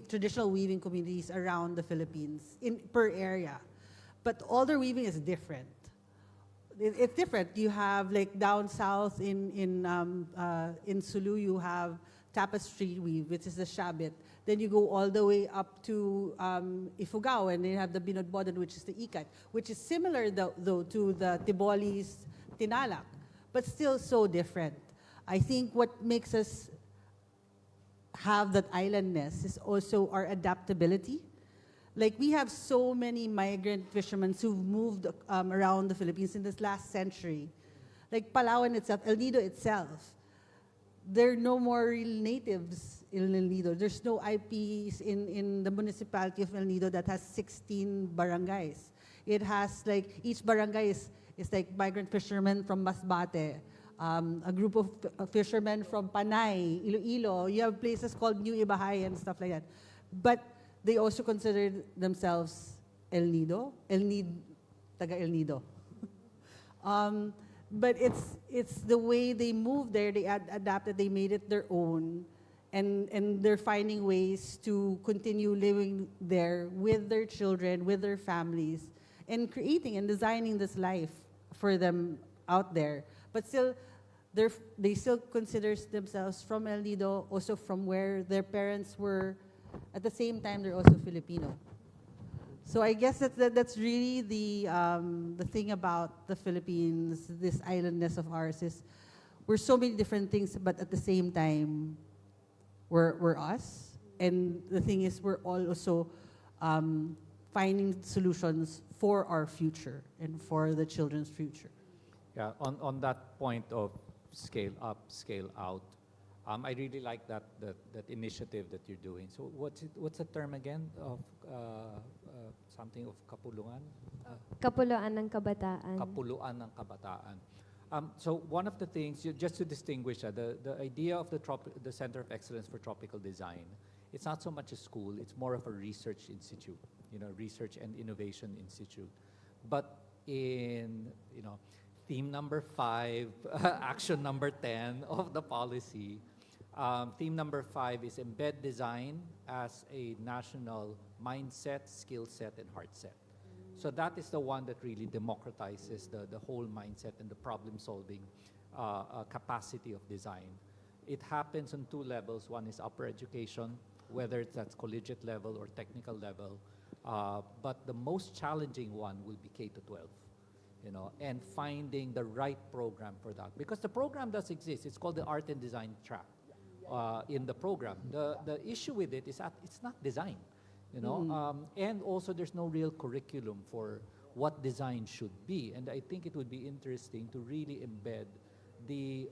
traditional weaving communities around the Philippines per area, but all their weaving is different. It's different. You have like down south in Sulu, you have tapestry weave, which is the shabit. Then you go all the way up to Ifugao, and you have the binodbodan, which is the ikat, which is similar though to the Tiboli's tinalak, but still so different. I think what makes us have that islandness is also our adaptability. Like we have so many migrant fishermen who've moved around the Philippines in this last century. Like Palawan itself, El Nido itself, there are no more real natives in El Nido. There's no IPs in the municipality of El Nido that has 16 barangays. It has like, each barangay is like migrant fishermen from Masbate, a group of fishermen from Panay, Iloilo. You have places called New Ibahay and stuff like that. But they also consider themselves El Nido, taga El Nido. But it's the way they moved there, they adapted, they made it their own, and they're finding ways to continue living there with their children, with their families, and creating and designing this life for them out there. But still, they still consider themselves from El Nido, also from where their parents were. At the same time, they're also Filipino. So I guess that's really the thing about the Philippines, this islandness of ours, is we're so many different things, but at the same time, we're us. And the thing is, we're all also finding solutions for our future and for the children's future.
Yeah, on that point of scale up, scale out, I really like that initiative that you're doing. So what's the term again of something of kapulungan?
Kapuluan ng kabataan.
Kapuluan ng kabataan. So one of the things, just to distinguish, the idea of the Center of Excellence for Tropical Design, it's not so much a school, it's more of a research institute, research and innovation institute. But in, theme number 5, action number 10 of the policy, theme number 5 is embed design as a national mindset, skill set, and heart set. So that is the one that really democratizes the whole mindset and the problem-solving capacity of design. It happens on 2 levels. One is upper education, whether it's at collegiate level or technical level. But the most challenging one will be K-12. and finding the right program for that. Because the program does exist. It's called the Art and Design track in the program. The issue with it is that it's not design, and also there's no real curriculum for what design should be. And I think it would be interesting to really embed the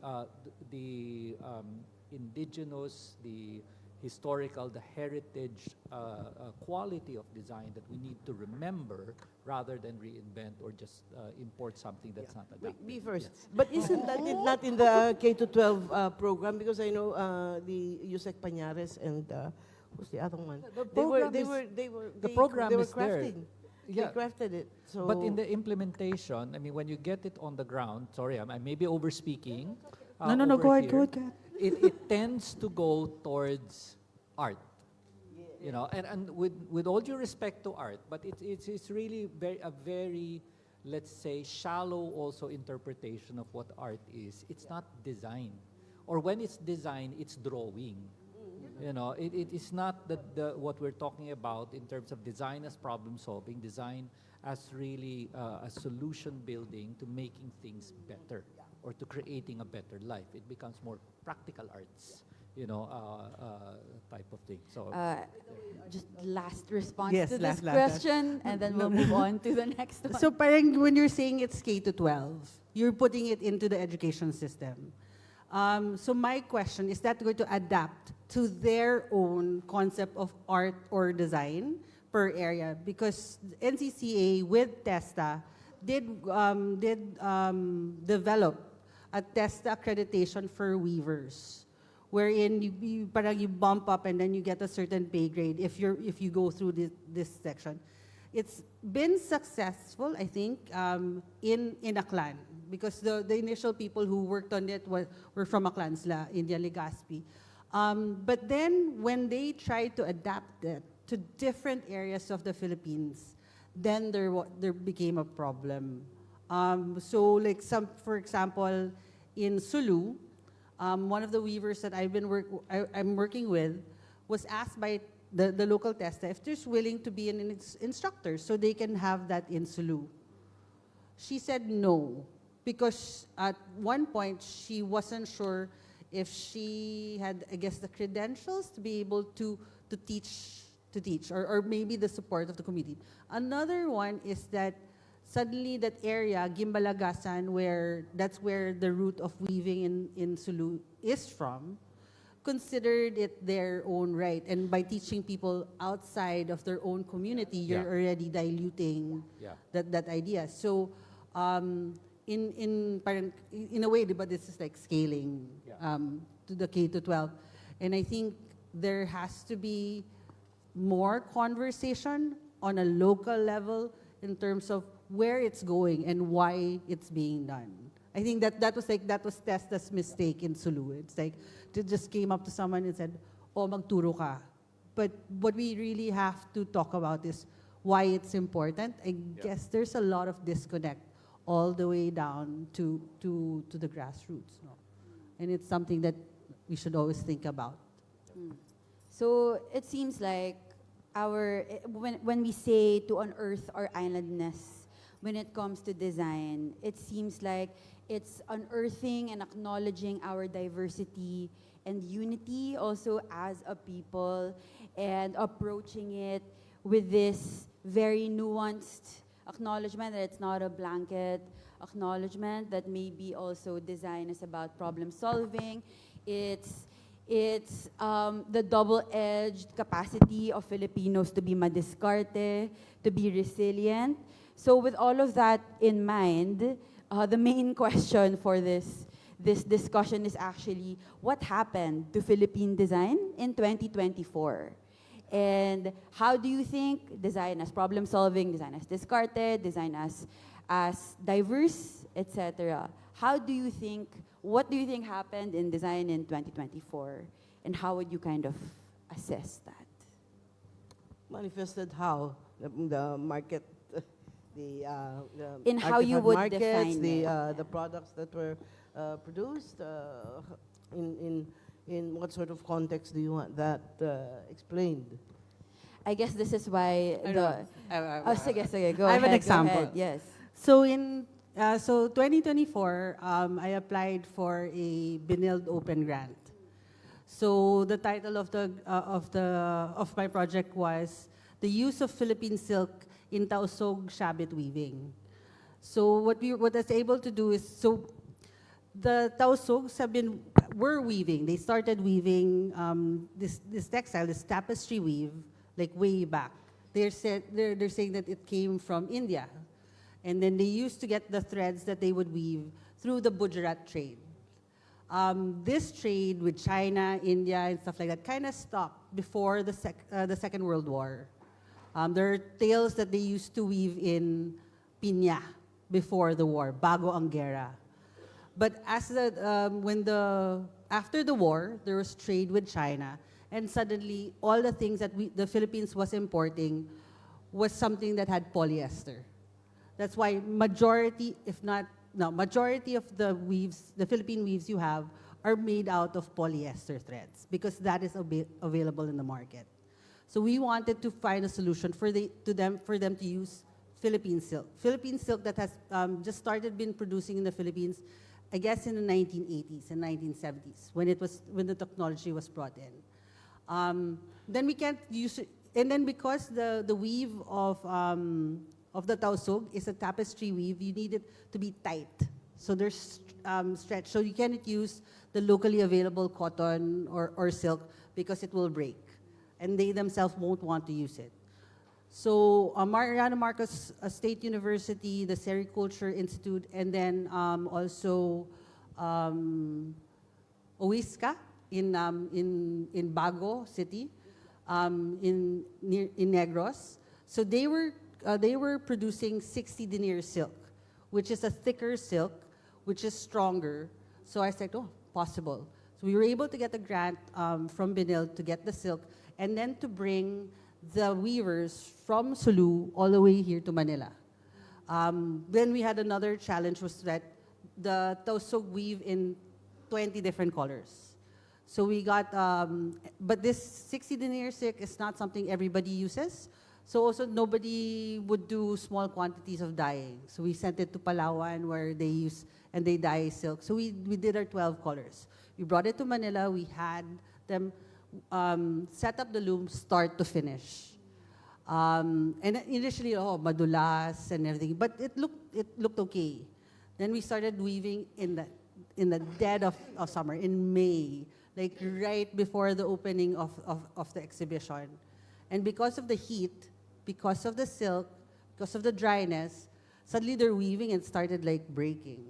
indigenous, the historical, the heritage quality of design that we need to remember rather than reinvent or just import something that's not adapted.
Be first. But isn't that not in the K-12 program? Because I know the Yusek Pañares and who's the other one?
The
they
program
were
is there.
crafting.
Yeah.
They crafted it. So
But in the implementation, I mean, when you get it on the ground, sorry, I may be over speaking.
No, go ahead, go ahead.
It tends to go towards art, and with all due respect to art, but it's really a very, let's say, shallow also interpretation of what art is. It's not design, or when it's design, it's drawing. It is not what we're talking about in terms of design as problem solving, design as really a solution building to making things better or to creating a better life. It becomes more practical arts, type of thing. So
Just last response
Yes,
to
last.
this question, and then we'll move on to the next one.
So parang when you're saying it's K-12, you're putting it into the education system. So my question, is that going to adapt to their own concept of art or design per area? Because NCCA with TESTA did develop a TESTA accreditation for weavers, wherein you bump up and then you get a certain pay grade if you go through this section. It's been successful, I think, in Aklan, because the initial people who worked on it were from Aklan, India Legazpi. But then when they tried to adapt it to different areas of the Philippines, then there became a problem. So like for example, in Sulu, one of the weavers that I'm working with was asked by the local TESTA if they're willing to be an instructor so they can have that in Sulu. She said no, because at one point she wasn't sure if she had, I guess, the credentials to be able to teach, or maybe the support of the community. Another one is that suddenly that area, Gimbalagasan, that's where the root of weaving in Sulu is from, considered it their own right. And by teaching people outside of their own community, you're already diluting that idea. So in a way, but this is like scaling to the K-12. And I think there has to be more conversation on a local level in terms of where it's going and why it's being done. I think that was TESTA's mistake in Sulu. It's like they just came up to someone and said, "Oh, magturo ka." But what we really have to talk about is why it's important. I guess there's a lot of disconnect all the way down to the grassroots, no? And it's something that we should always think about.
So it seems like when we say to unearth our islandness, when it comes to design, it seems like it's unearthing and acknowledging our diversity and unity also as a people, and approaching it with this very nuanced acknowledgement that it's not a blanket acknowledgement, that maybe also design is about problem solving. It's the double-edged capacity of Filipinos to be madiskarte, to be resilient. So with all of that in mind, the main question for this discussion is actually, what happened to Philippine design in 2024? And how do you think design as problem solving, design as discarded, design as diverse, etc.? What do you think happened in design in 2024? And how would you kind of assess that?
Manifested how? The market, the
in how you would
markets,
define
the products that were produced, in what sort of context do you want that explained?
I guess this is why
I know.
sige, go
I have
ahead,
an example.
Go ahead, yes.
So in So 2024, I applied for a Binild Open Grant. So the title of my project was the use of Philippine silk in Tausog Shabit weaving. So what I was able to do is, so the Tausogs were weaving. They started weaving this textile, this tapestry weave, like way back. They're saying that it came from India. And then they used to get the threads that they would weave through the Gujarat trade. This trade with China, India, and stuff like that kind of stopped before the Second World War. There are tales that they used to weave in Piña before the war, bago ang gera. But after the war, there was trade with China, and suddenly all the things that the Philippines was importing was something that had polyester. That's why majority of the weaves, the Philippine weaves you have, are made out of polyester threads because that is available in the market. So we wanted to find a solution for them to use Philippine silk. Philippine silk that has just started been producing in the Philippines, I guess in the 1980s and 1970s when the technology was brought in. Then we can't use it, and then because the weave of the Tausog is a tapestry weave, you need it to be tight. So there's stretch. So you cannot use the locally available cotton or silk because it will break. And they themselves won't want to use it. So Mariano Marcos State University, the Sericulture Institute, and then also OISCA in Bago City, in Negros. So they were producing 60 denier silk, which is a thicker silk, which is stronger. So I said, oh, possible. So we were able to get a grant from Binil to get the silk, and then to bring the weavers from Sulu all the way here to Manila. Then we had another challenge, was that the Tausog weave in 20 different colors. So we got, but this 60 denier silk is not something everybody uses. So also nobody would do small quantities of dyeing. So we sent it to Palawan where they use and they dye silk. So we did our 12 colors. We brought it to Manila. We had them set up the loom start to finish. And initially, madulas and everything, but it looked okay. Then we started weaving in the dead of summer, in May, like right before the opening of the exhibition. And because of the heat, because of the silk, because of the dryness, suddenly they're weaving and started like breaking.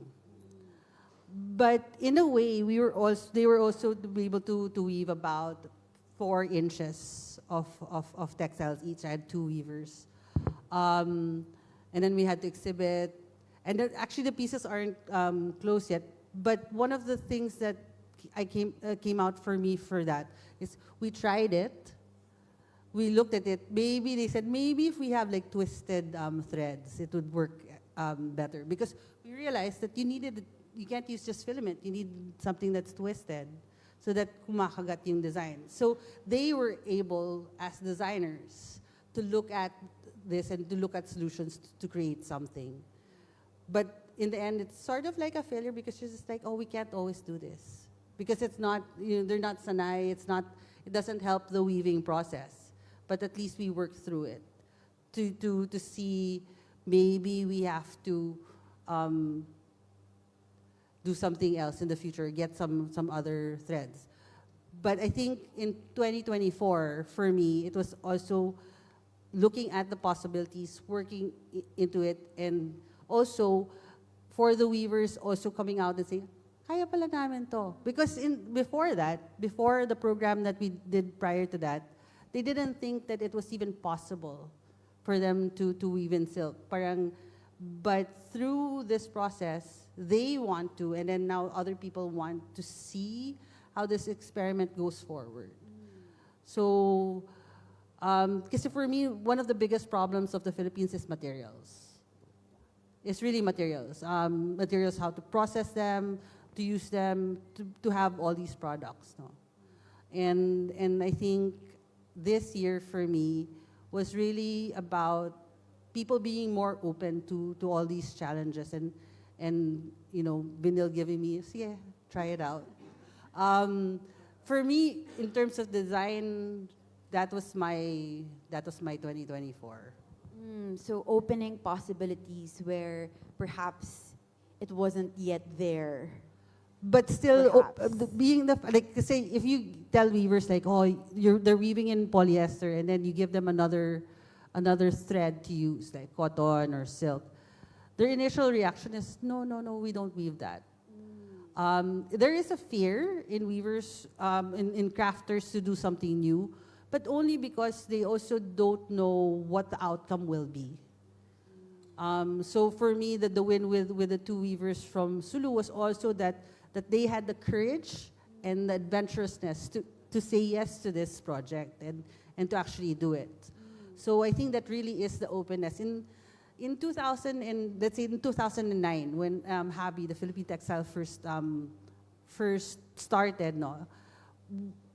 But in a way, they were also to be able to weave about 4 inches of textiles each. I had 2 weavers. And then we had to exhibit. And actually the pieces aren't closed yet. But one of the things that came out for me for that is we tried it. We looked at it. Maybe they said, maybe if we have like twisted threads, it would work better. Because we realized that you can't use just filament. You need something that's twisted so that kumakagat yung design. So they were able, as designers, to look at this and to look at solutions to create something. But in the end, it's sort of like a failure because you're just like, oh, we can't always do this. Because it's not, they're not sanay, it doesn't help the weaving process. But at least we worked through it to see maybe we have to do something else in the future, get some other threads. But I think in 2024, for me, it was also looking at the possibilities, working into it, and also for the weavers also coming out and saying, kaya pala namin to. Because before the program that we did prior to that, they didn't think that it was even possible for them to weave in silk. But through this process, they want to, and then now other people want to see how this experiment goes forward. So, because for me, one of the biggest problems of the Philippines is materials. It's really materials. Materials, how to process them, to use them, to have all these products. No? And I think this year for me was really about people being more open to all these challenges and and Binil giving me, yeah, try it out. For me, in terms of design, that was my 2024.
So opening possibilities where perhaps it wasn't yet there.
But still,
Perhaps.
being like, say, if you tell weavers like, oh, they're weaving in polyester, and then you give them another thread to use, like cotton or silk, their initial reaction is, no, no, no, we don't weave that. There is a fear in weavers, in crafters to do something new, but only because they also don't know what the outcome will be. So for me, the win with the two weavers from Sulu was also that they had the courage and the adventurousness to say yes to this project and to actually do it. So I think that really is the openness. In 2000 and let's say in 2009, when Habi, the Philippine Textile first started, no,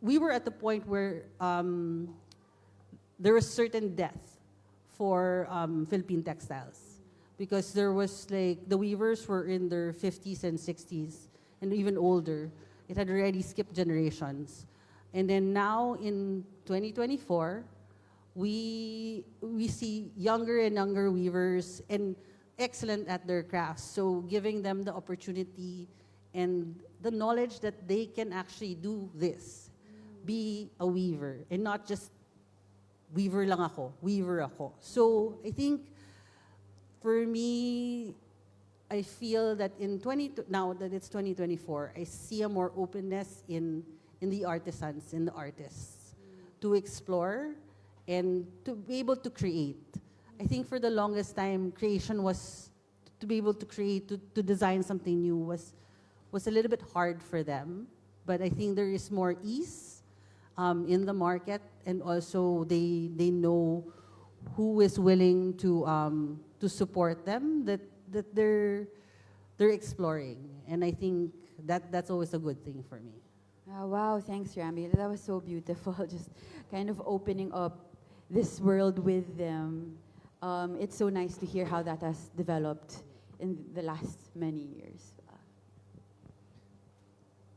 we were at the point where there was certain death for Philippine textiles, because there was like the weavers were in their 50s and 60s and even older. It had already skipped generations, and then now in 2024. We see younger and younger weavers and excellent at their crafts. So giving them the opportunity and the knowledge that they can actually do this, be a weaver, and not just weaver lang ako, weaver ako. So I think for me, I feel that now that it's 2024, I see a more openness in the artisans, in the artists, to explore and to be able to create. I think for the longest time, creation was, to be able to create, to design something new was a little bit hard for them. But I think there is more ease in the market, and also they know who is willing to support them, that they're exploring. And I think that's always a good thing for me.
Wow, thanks, Rami. That was so beautiful. Just kind of opening up this world with them. It's so nice to hear how that has developed in the last many years.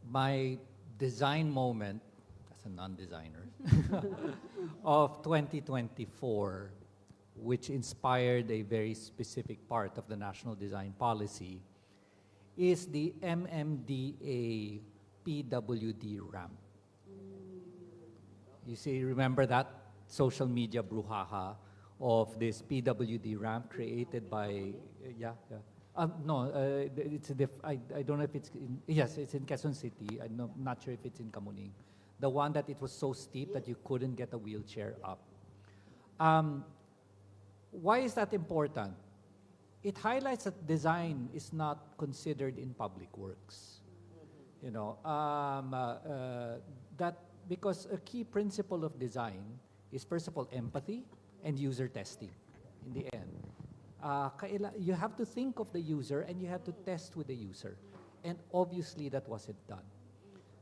My design moment, as a non-designer, of 2024, which inspired a very specific part of the National Design Policy, is the MMDA PWD ramp. You see, remember that social media brouhaha of this PWD ramp created by, I don't know if it's, yes, it's in Quezon City. I'm not sure if it's in Kamuning. The one that it was so steep that you couldn't get a wheelchair up. Why is that important? It highlights that design is not considered in public works. That because a key principle of design is, first of all, empathy and user testing in the end. You have to think of the user and you have to test with the user. And obviously that wasn't done.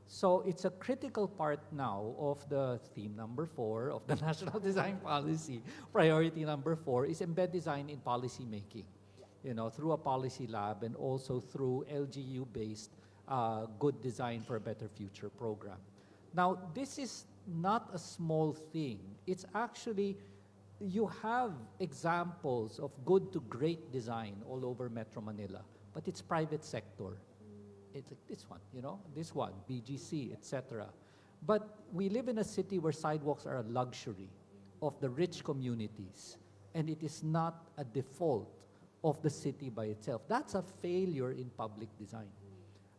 So it's a critical part now of the theme number 4 of the National Design Policy. Priority number 4 is embed design in policy making, through a policy lab and also through LGU-based Good Design for a Better Future program. Now, this is not a small thing. It's actually, you have examples of good to great design all over Metro Manila, but it's private sector. It's like this one, this one, BGC, etc. But we live in a city where sidewalks are a luxury of the rich communities, and it is not a default of the city by itself. That's a failure in public design.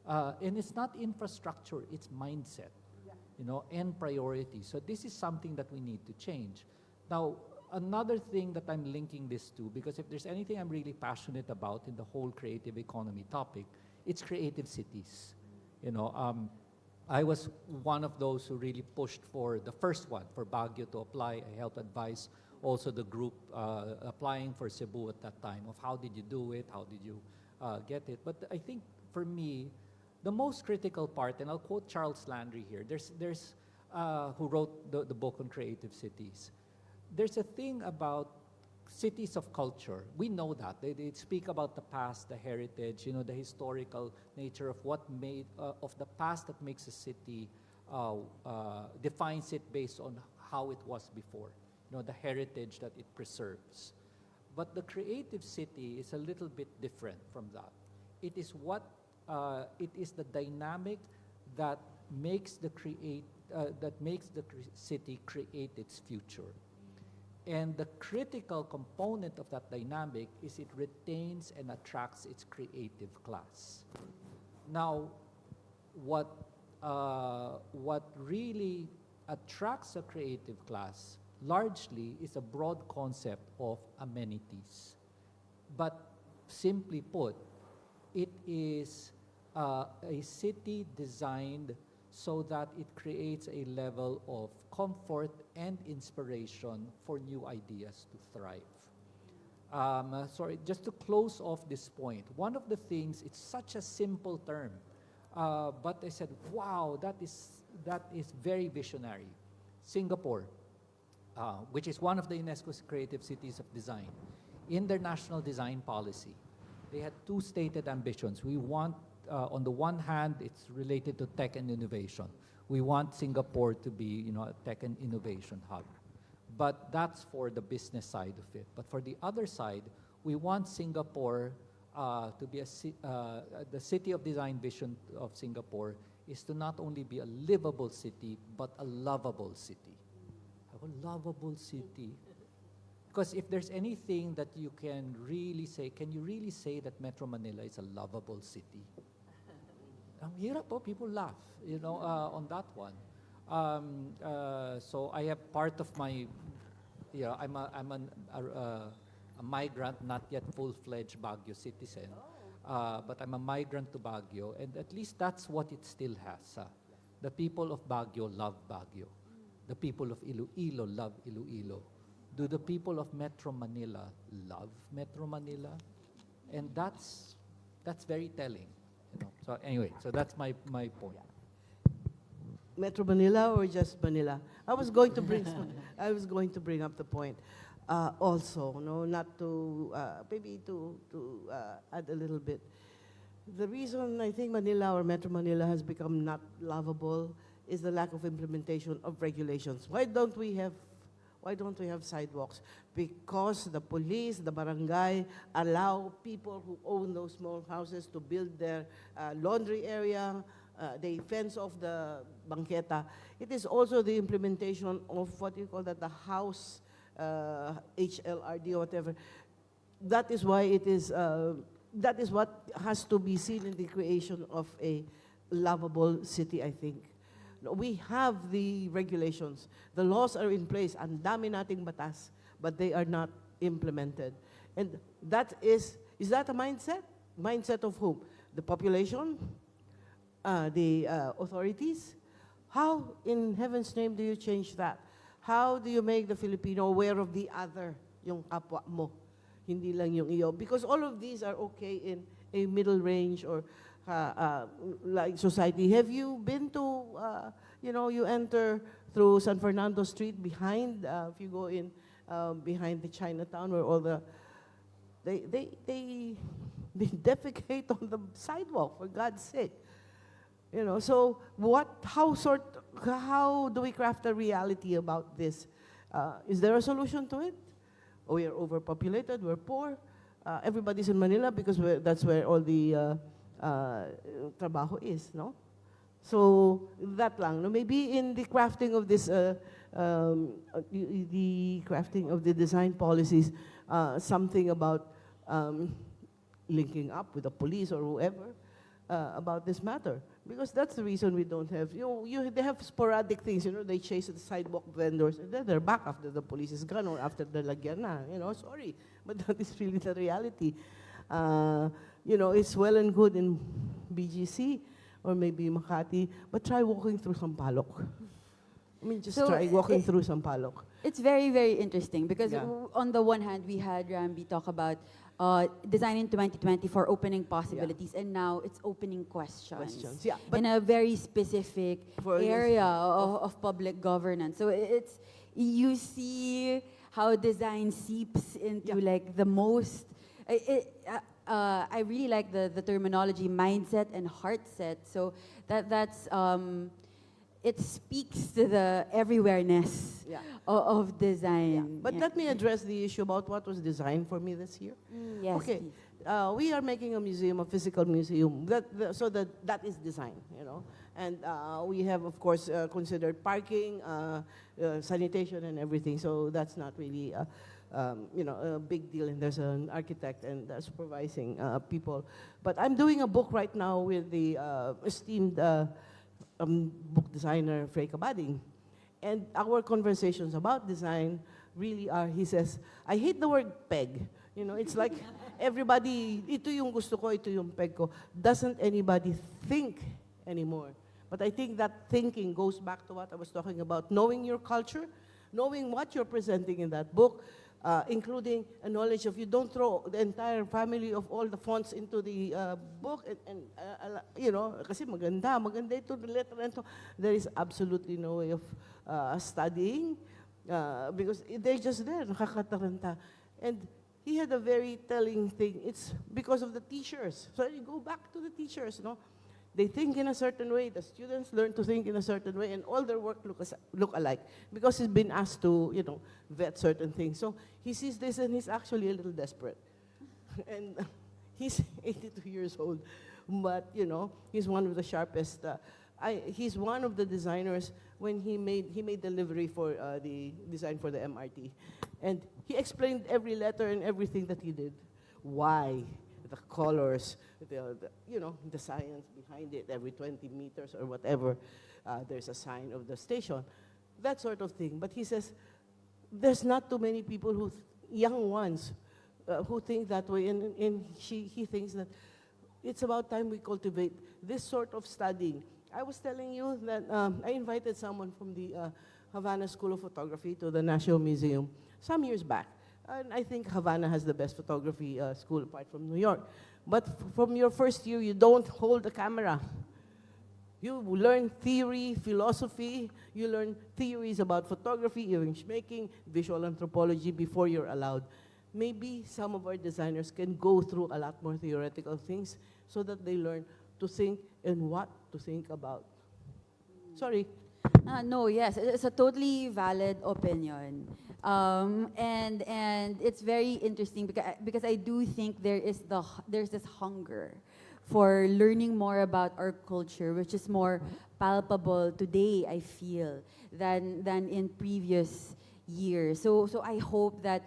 And it's not infrastructure, it's mindset. And priorities. So this is something that we need to change. Now, another thing that I'm linking this to, because if there's anything I'm really passionate about in the whole creative economy topic, it's creative cities. I was one of those who really pushed for the first one, for Baguio to apply. I helped advise also the group applying for Cebu at that time, of how did you do it, how did you get it. But I think for me, the most critical part, and I'll quote Charles Landry here, there's who wrote the book on creative cities. There's a thing about cities of culture. We know that. They speak about the past, the heritage, the historical nature of what made, of the past that makes a city, defines it based on how it was before, the heritage that it preserves. But the creative city is a little bit different from that. It is it is the dynamic that makes the city create its future. And the critical component of that dynamic is it retains and attracts its creative class. Now, what really attracts a creative class largely is a broad concept of amenities. But simply put, it is a city designed so that it creates a level of comfort and inspiration for new ideas to thrive. Sorry, just to close off this point, one of the things, it's such a simple term, but I said, wow, that is very visionary. Singapore, which is one of the UNESCO's creative cities of design, in their national design policy, they had two stated ambitions. We want, on the one hand, it's related to tech and innovation. We want Singapore to be, a tech and innovation hub. But that's for the business side of it. But for the other side, we want Singapore to be the city of design vision of Singapore is to not only be a livable city, but a lovable city. A lovable city. Because if there's anything that you can really say, can you really say that Metro Manila is a lovable city? People laugh, on that one. So I have part of my, I'm a migrant, not yet full-fledged Baguio citizen, but I'm a migrant to Baguio, and at least that's what it still has. The people of Baguio love Baguio. The people of Iloilo love Iloilo. Do the people of Metro Manila love Metro Manila? And that's very telling. So anyway, so that's my point.
Metro Manila or just Manila? I was going to bring up the point. Also, not to maybe to add a little bit. The reason I think Manila or Metro Manila has become not lovable is the lack of implementation of regulations. Why don't we have sidewalks? Because the police, the barangay, allow people who own those small houses to build their laundry area. They fence off the banqueta. It is also the implementation of what you call that, the house HLRD or whatever. That is why it is. That is what has to be seen in the creation of a lovable city, I think. We have the regulations. The laws are in place. Ang dami nating batas, but they are not implemented. And that is that a mindset? Mindset of whom? The population? The authorities? How in heaven's name do you change that? How do you make the Filipino aware of the other, yung kapwa mo? Hindi lang yung iyo. Because all of these are okay in a middle range or like society. Have you been to, you enter through San Fernando Street behind, if you go in behind the Chinatown where all the, they defecate on the sidewalk, for God's sake. So how do we craft a reality about this? Is there a solution to it? We are overpopulated, we're poor. Everybody's in Manila because that's where all the trabaho is, no? So that lang. No? Maybe in the crafting of this, the crafting of the design policies, something about linking up with the police or whoever about this matter. Because that's the reason we don't have, they have sporadic things, they chase the sidewalk vendors, and then they're back after the police is gone or after the lagyan na, sorry. But that is really the reality. It's well and good in BGC or maybe Makati, but try walking through Sampaloc. Just try walking through Sampaloc.
It's very, very interesting because on the one hand, we had Rambi talk about design in 2020 for opening possibilities, and now it's opening questions.
Yeah,
in a very specific area of public governance. So you see how design seeps into
Yeah.
like the most. I really like the terminology mindset and heart set. So that's it speaks to the everywhereness
Yeah.
of design.
Yeah. But
Yeah.
let me address the issue about what was designed for me this year.
Yes,
Okay.
please.
We are making a museum, a physical museum. So that is design, you know. And we have, of course, considered parking, sanitation, and everything. So that's not really, a big deal. And there's an architect and supervising people. But I'm doing a book right now with the esteemed book designer Frey Kabading. And our conversations about design really are, he says, I hate the word peg. You know, it's like everybody, ito yung gusto ko, ito yung peg ko. Doesn't anybody think anymore? But I think that thinking goes back to what I was talking about, knowing your culture, knowing what you're presenting in that book, including a knowledge of, you don't throw the entire family of all the fonts into the book, and kasi maganda ito, the letter na ito. There is absolutely no way of studying, because they're just there, nakakataranta. And he had a very telling thing. It's because of the teachers. So you go back to the teachers, no? They think in a certain way. The students learn to think in a certain way, and all their work look alike because he's been asked to, vet certain things. So he sees this, and he's actually a little desperate. And he's 82 years old, but he's one of the sharpest. He's one of the designers when he made the livery for the design for the MRT, and he explained every letter and everything that he did, why, the colors, the science behind it. Every 20 meters or whatever, there's a sign of the station, that sort of thing. But he says there's not too many people young ones, who think that way, and he thinks that it's about time we cultivate this sort of studying. I was telling you that I invited someone from the Havana School of Photography to the National Museum some years back. And I think Havana has the best photography school apart from New York. But from your first year, you don't hold the camera. You learn theory, philosophy, you learn theories about photography, image making, visual anthropology before you're allowed. Maybe some of our designers can go through a lot more theoretical things so that they learn to think and what to think about. Sorry.
No, yes, it's a totally valid opinion, and it's very interesting because I do think there's this hunger for learning more about our culture, which is more palpable today, I feel, than in previous years. So I hope that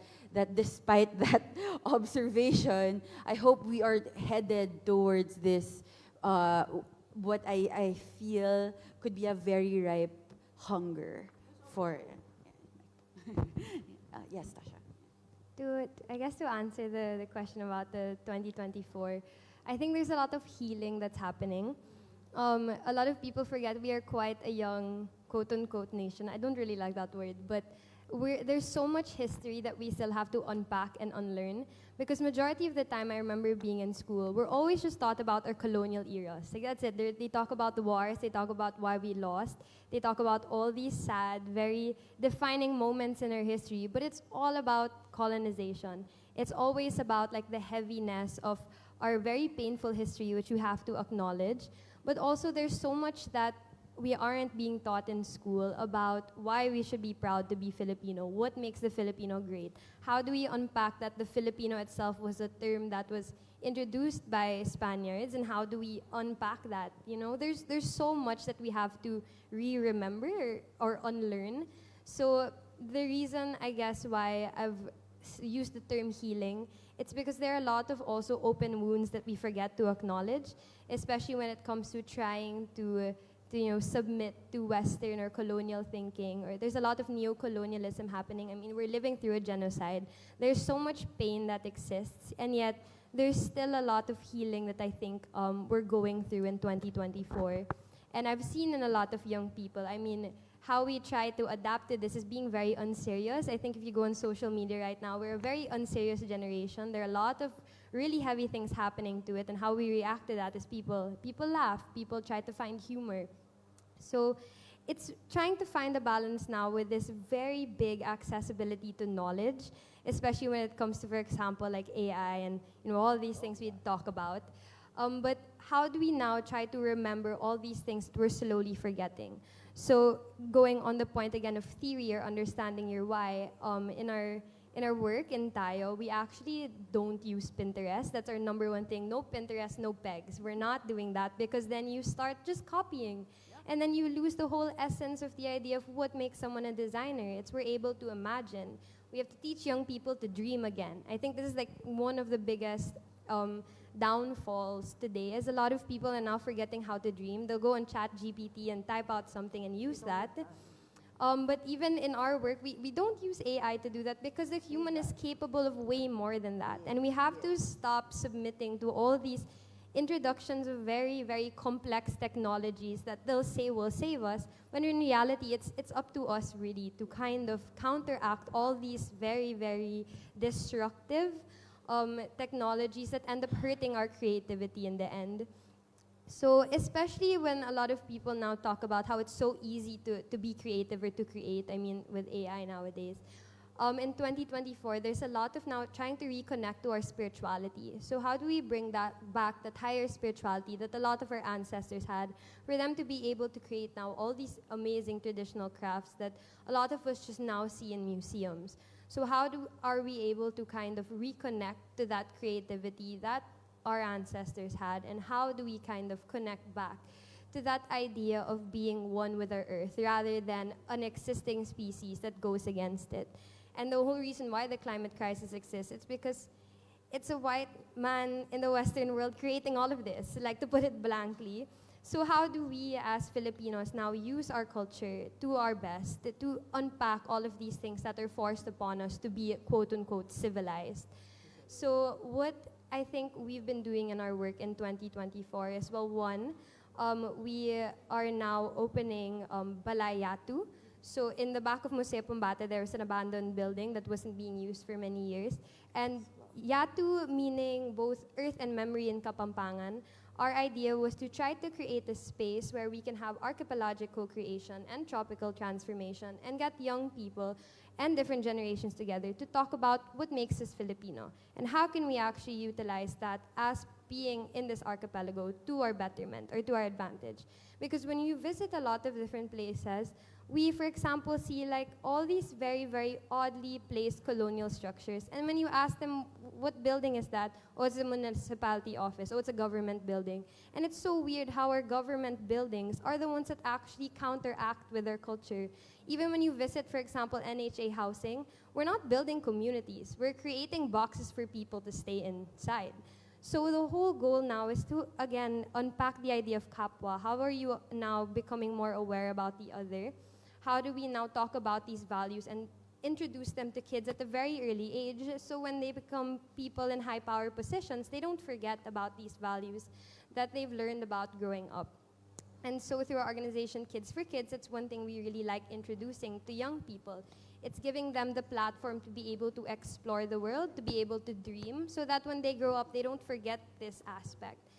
despite that observation, I hope we are headed towards this. What I feel could be a very ripe hunger for. Yes, Tasha.
I guess to answer the question about the 2024, I think there's a lot of healing that's happening. A lot of people forget we are quite a young, quote-unquote, nation. I don't really like that word, but there's so much history that we still have to unpack and unlearn, because majority of the time I remember being in school, we're always just taught about our colonial eras. Like that's it. They talk about the wars, they talk about why we lost, they talk about all these sad, very defining moments in our history, but it's all about colonization. It's always about like the heaviness of our very painful history, which we have to acknowledge. But also there's so much that we aren't being taught in school about why we should be proud to be Filipino, what makes the Filipino great. How do we unpack that the Filipino itself was a term that was introduced by Spaniards, and how do we unpack that? There's so much that we have to remember or unlearn. So the reason, I guess, why I've used the term healing, it's because there are a lot of also open wounds that we forget to acknowledge, especially when it comes to trying to submit to Western or colonial thinking, or there's a lot of neo-colonialism happening. I mean, we're living through a genocide. There's so much pain that exists, and yet there's still a lot of healing that I think we're going through in 2024. And I've seen in a lot of young people, I mean, how we try to adapt to this is being very unserious. I think if you go on social media right now, we're a very unserious generation. There are a lot of really heavy things happening to it, and how we react to that is people laugh, people try to find humor. So it's trying to find a balance now with this very big accessibility to knowledge, especially when it comes to, for example, like AI and all these things we talk about. But how do we now try to remember all these things that we're slowly forgetting? So going on the point again of theory or understanding your why, in our work in Tayo, we actually don't use Pinterest. That's our number one thing. No Pinterest, no pegs. We're not doing that because then you start just copying. And then you lose the whole essence of the idea of what makes someone a designer. It's we're able to imagine. We have to teach young people to dream again. I think this is like one of the biggest downfalls today, is a lot of people are now forgetting how to dream. They'll go on Chat GPT and type out something and use that. But even in our work, we don't use AI to do that because the human is capable of way more than that. And we have to stop submitting to all these introductions of very, very complex technologies that they'll say will save us, when in reality, it's up to us really to kind of counteract all these very, very destructive technologies that end up hurting our creativity in the end. So especially when a lot of people now talk about how it's so easy to be creative or to create, I mean with AI nowadays. In 2024, there's a lot of now trying to reconnect to our spirituality. So how do we bring that back, that higher spirituality that a lot of our ancestors had, for them to be able to create now all these amazing traditional crafts that a lot of us just now see in museums? So how are we able to kind of reconnect to that creativity that our ancestors had, and how do we kind of connect back to that idea of being one with our earth rather than an existing species that goes against it? And the whole reason why the climate crisis exists, it's because it's a white man in the Western world creating all of this, like to put it blankly. So how do we as Filipinos now use our culture to our best to unpack all of these things that are forced upon us to be quote-unquote civilized? So what I think we've been doing in our work in 2024 is, well, one, we are now opening Balayatu. So in the back of Museo Pumbata, there's an abandoned building that wasn't being used for many years. And Yatu meaning both earth and memory in Kapampangan. Our idea was to try to create a space where we can have archipelagical creation and tropical transformation and get young people and different generations together to talk about what makes us Filipino and how can we actually utilize that as being in this archipelago to our betterment or to our advantage. Because when you visit a lot of different places, we, for example, see like all these very, very oddly placed colonial structures. And when you ask them, what building is that? Oh, it's a municipality office. Oh, it's a government building. And it's so weird how our government buildings are the ones that actually counteract with their culture. Even when you visit, for example, NHA housing, we're not building communities. We're creating boxes for people to stay inside. So the whole goal now is to, again, unpack the idea of kapwa. How are you now becoming more aware about the other? How do we now talk about these values and introduce them to kids at a very early age, so when they become people in high power positions, they don't forget about these values that they've learned about growing up. And so through our organization, Kids for Kids, it's one thing we really like introducing to young people. It's giving them the platform to be able to explore the world, to be able to dream, so that when they grow up, they don't forget this aspect.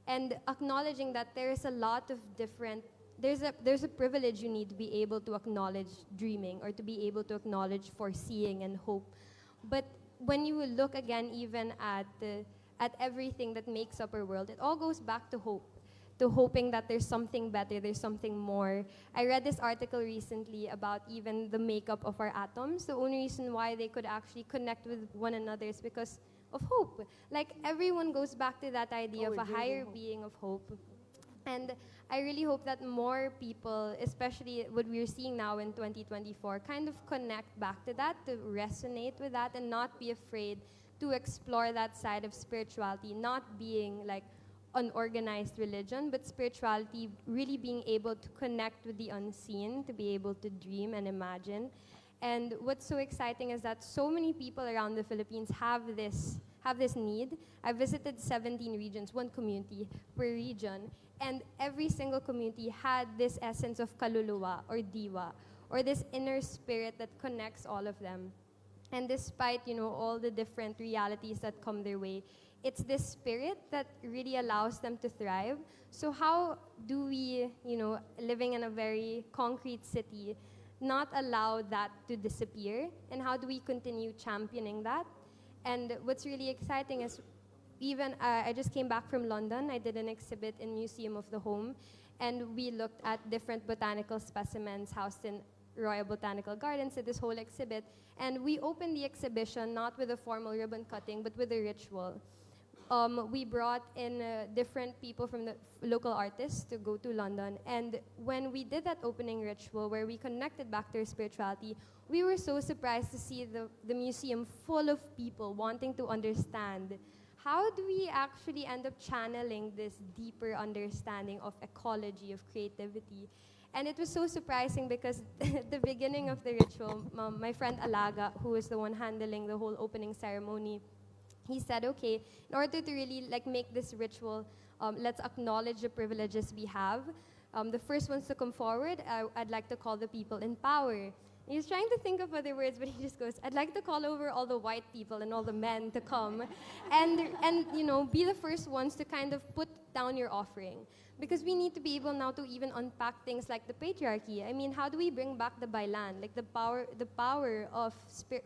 And acknowledging that there is a lot of different, there's a privilege you need to be able to acknowledge dreaming or to be able to acknowledge foreseeing and hope. But when you look again even at everything that makes up our world, it all goes back to hope. To hoping that there's something better, there's something more. I read this article recently about even the makeup of our atoms. The only reason why they could actually connect with one another is because of hope. Like everyone goes back to that idea of a higher being of hope. And I really hope that more people, especially what we're seeing now in 2024, kind of connect back to that, to resonate with that, and not be afraid to explore that side of spirituality, not being like unorganized religion, but spirituality really being able to connect with the unseen, to be able to dream and imagine. And what's so exciting is that so many people around the Philippines have this need. I visited 17 regions, one community per region, and every single community had this essence of kaluluwa or diwa, or this inner spirit that connects all of them. And despite, all the different realities that come their way, it's this spirit that really allows them to thrive. So how do we, living in a very concrete city, not allow that to disappear? And how do we continue championing that? And what's really exciting is even I just came back from London. I did an exhibit in Museum of the Home, and we looked at different botanical specimens housed in Royal Botanical Gardens, at this whole exhibit. And we opened the exhibition not with a formal ribbon cutting, but with a ritual. We brought in different people from the local artists to go to London. And when we did that opening ritual where we connected back to our spirituality, we were so surprised to see the museum full of people wanting to understand how do we actually end up channeling this deeper understanding of ecology, of creativity. And it was so surprising because at the beginning of the ritual, my friend Alaga, who is the one handling the whole opening ceremony, he said, okay, in order to really make this ritual, let's acknowledge the privileges we have. The first ones to come forward, I'd like to call the people in power. He was trying to think of other words, but he just goes, I'd like to call over all the white people and all the men to come and be the first ones to kind of put down your offering. Because we need to be able now to even unpack things like the patriarchy. I mean, how do we bring back the Bailan, like the power of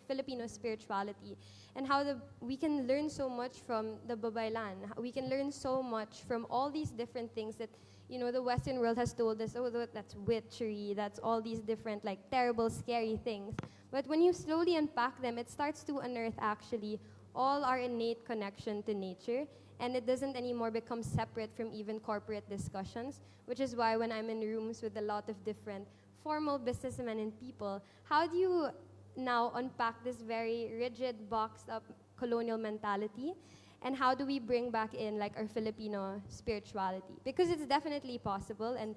Filipino spirituality, and how we can learn so much from the Babaylan. We can learn so much from all these different things that the Western world has told us, oh, that's witchery, that's all these different terrible, scary things. But when you slowly unpack them, it starts to unearth actually all our innate connection to nature, and it doesn't anymore become separate from even corporate discussions, which is why when I'm in rooms with a lot of different formal businessmen and people, how do you now unpack this very rigid, boxed up colonial mentality? And how do we bring back in our Filipino spirituality? Because it's definitely possible, and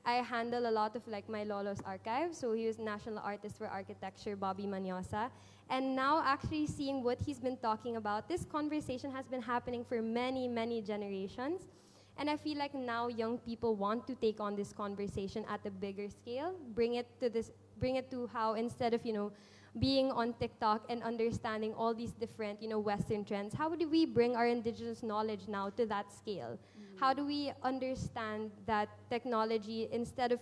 I handle a lot of my lolo's archive. So he was National Artist for Architecture, Bobby Manyosa. And now actually seeing what he's been talking about, this conversation has been happening for many, many generations. And I feel like now young people want to take on this conversation at a bigger scale, bring it to how instead of, being on TikTok and understanding all these different, Western trends, how do we bring our indigenous knowledge now to that scale? How do we understand that technology, instead of,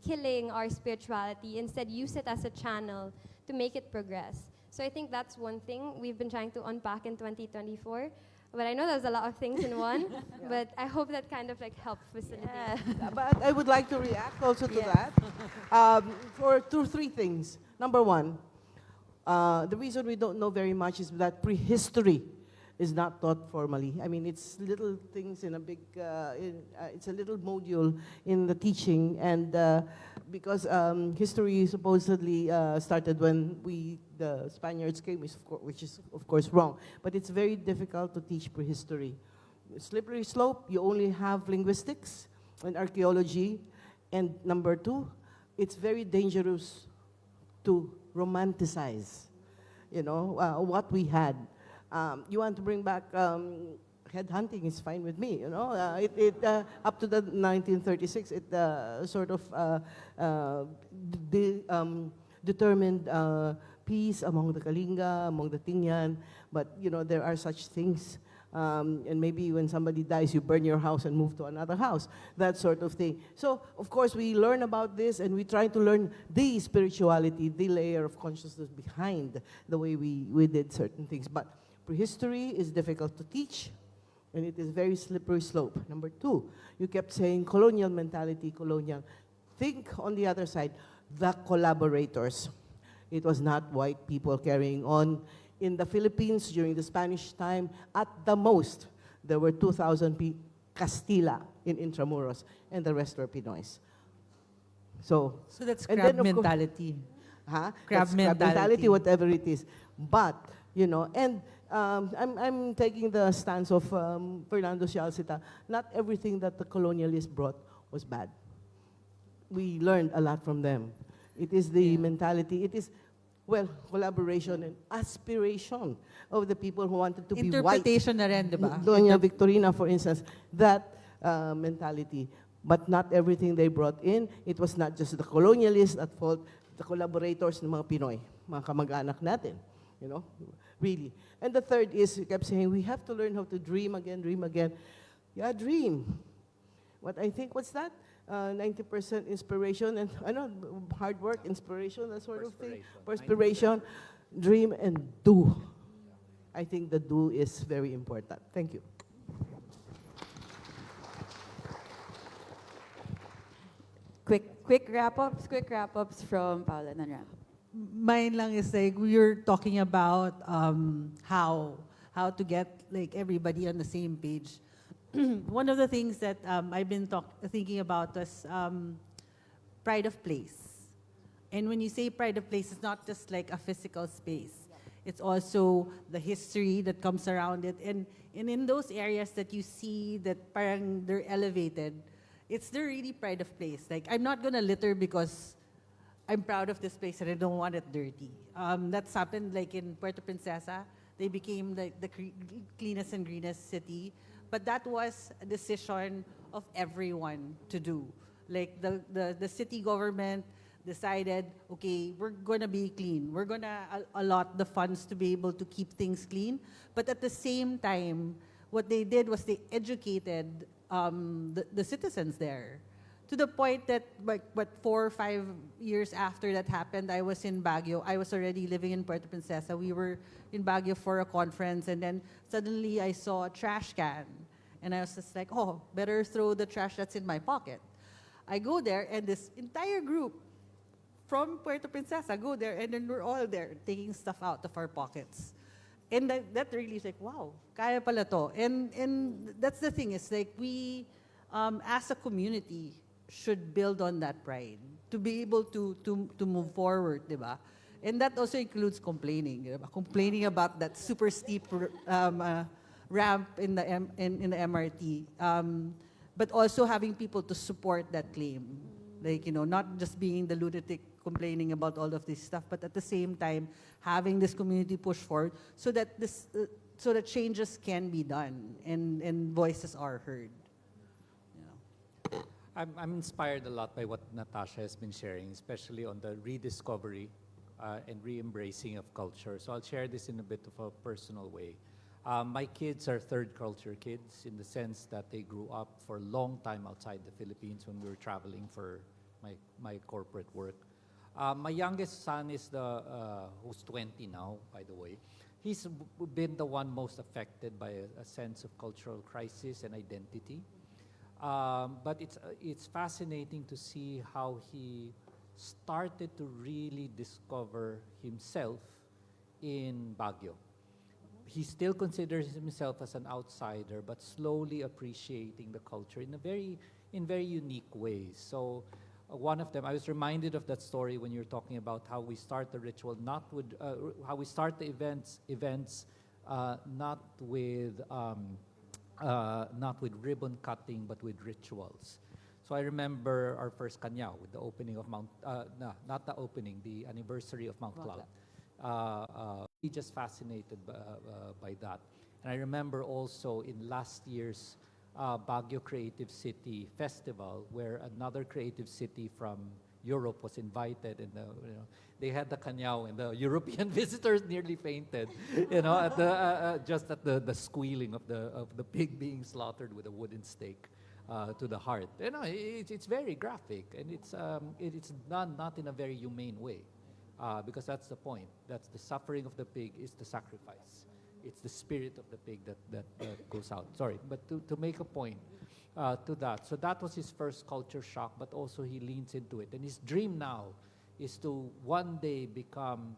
killing our spirituality, instead use it as a channel to make it progress? So I think that's one thing we've been trying to unpack in 2024. But I know there's a lot of things in one, but I hope that kind of helped facilitate.
Yeah. But I would like to react also to that for three things. Number one, the reason we don't know very much is that prehistory is not taught formally. I mean, it's little things in a big, it's a little module in the teaching, and because history supposedly started when the Spaniards came, which is of course wrong, but it's very difficult to teach prehistory. Slippery slope, you only have linguistics and archaeology, and number two, it's very dangerous to romanticize, what we had. You want to bring back headhunting is fine with me, up to the 1936, it sort of determined peace among the Kalinga, among the Tingyan, but there are such things. And maybe when somebody dies, you burn your house and move to another house, that sort of thing. So, of course, we learn about this, and we try to learn the spirituality, the layer of consciousness behind the way we did certain things. But prehistory is difficult to teach, and it is very slippery slope. Number two, you kept saying colonial mentality, colonial. Think on the other side, the collaborators. It was not white people carrying on. In the Philippines, during the Spanish time, at the most, there were 2,000 Castilla in Intramuros, and the rest were Pinoys. So
that's crab mentality.
Crab mentality, whatever it is. But, and I'm taking the stance of Fernando Sialcita. Not everything that the colonialists brought was bad. We learned a lot from them. It is the mentality. It is, collaboration and aspiration of the people who wanted to be white.
Interpretation na rin, diba?
Doña Victorina, for instance, that mentality. But not everything they brought in. It was not just the colonialists at fault, the collaborators ng mga Pinoy, mga kamag-anak natin. you know, really. And the third is, you kept saying, we have to learn how to dream again, dream again. Yeah, dream. What I think, what's that? 90% inspiration and, I know, hard work, inspiration, that sort of thing. Perspiration, dream, and do. I think the do is very important. Thank you.
Quick wrap-ups from Paula and Ram.
Mine lang is like we were talking about how to get like everybody on the same page. One of the things that I've been thinking about was pride of place. And when you say pride of place, it's not just like a physical space. It's also the history that comes around it. And in those areas that you see that parang they're elevated, it's the really pride of place. Like, I'm not gonna litter because I'm proud of this place and I don't want it dirty. That's happened like in Puerto Princesa. They became like the cleanest and greenest city. But that was a decision of everyone to do. Like the city government decided, okay, we're gonna be clean. We're gonna allot the funds to be able to keep things clean. But at the same time, what they did was they educated the citizens there. To the point that, like, 4 or 5 years after that happened, I was in Baguio. I was already living in Puerto Princesa. We were in Baguio for a conference, and then suddenly I saw a trash can. And I was just like, oh, better throw the trash that's in my pocket. I go there, and this entire group from Puerto Princesa go there, and then we're all there taking stuff out of our pockets. And that really is like, wow, kaya pala to. And that's the thing, is like we, as a community, should build on that pride to be able to move forward, diba? And that also includes complaining, diba? Complaining about that super steep ramp in the MRT, but also having people to support that claim, like, you know, not just being the lunatic complaining about all of this stuff, but at the same time having this community push forward so that so that changes can be done and voices are heard.
I'm inspired a lot by what Natasha has been sharing, especially on the rediscovery and re-embracing of culture. So I'll share this in a bit of a personal way. My kids are third culture kids in the sense that they grew up for a long time outside the Philippines when we were traveling for my corporate work. My youngest son is who's 20 now, by the way. He's been the one most affected by a sense of cultural crisis and identity. But it's fascinating to see how he started to really discover himself in Baguio. He still considers himself as an outsider, but slowly appreciating the culture in very unique ways. So one of them, I was reminded of that story when you're talking about how we start the ritual, how we start the events, not with ribbon cutting, but with rituals. So I remember our first kanyao with the opening of not the opening, the anniversary of Mount Cloud. We just fascinated by that. And I remember also in last year's Baguio Creative City Festival, where another creative city from Europe was invited, and they had the kanyao, and the European visitors nearly fainted, just at the squealing of the pig being slaughtered with a wooden stake to the heart. It's very graphic, and it's done not in a very humane way, because that's the point. That's the suffering of the pig is the sacrifice. It's the spirit of the pig that goes out. Sorry, but to make a point to that. So that was his first culture shock, but also he leans into it. And his dream now is to one day become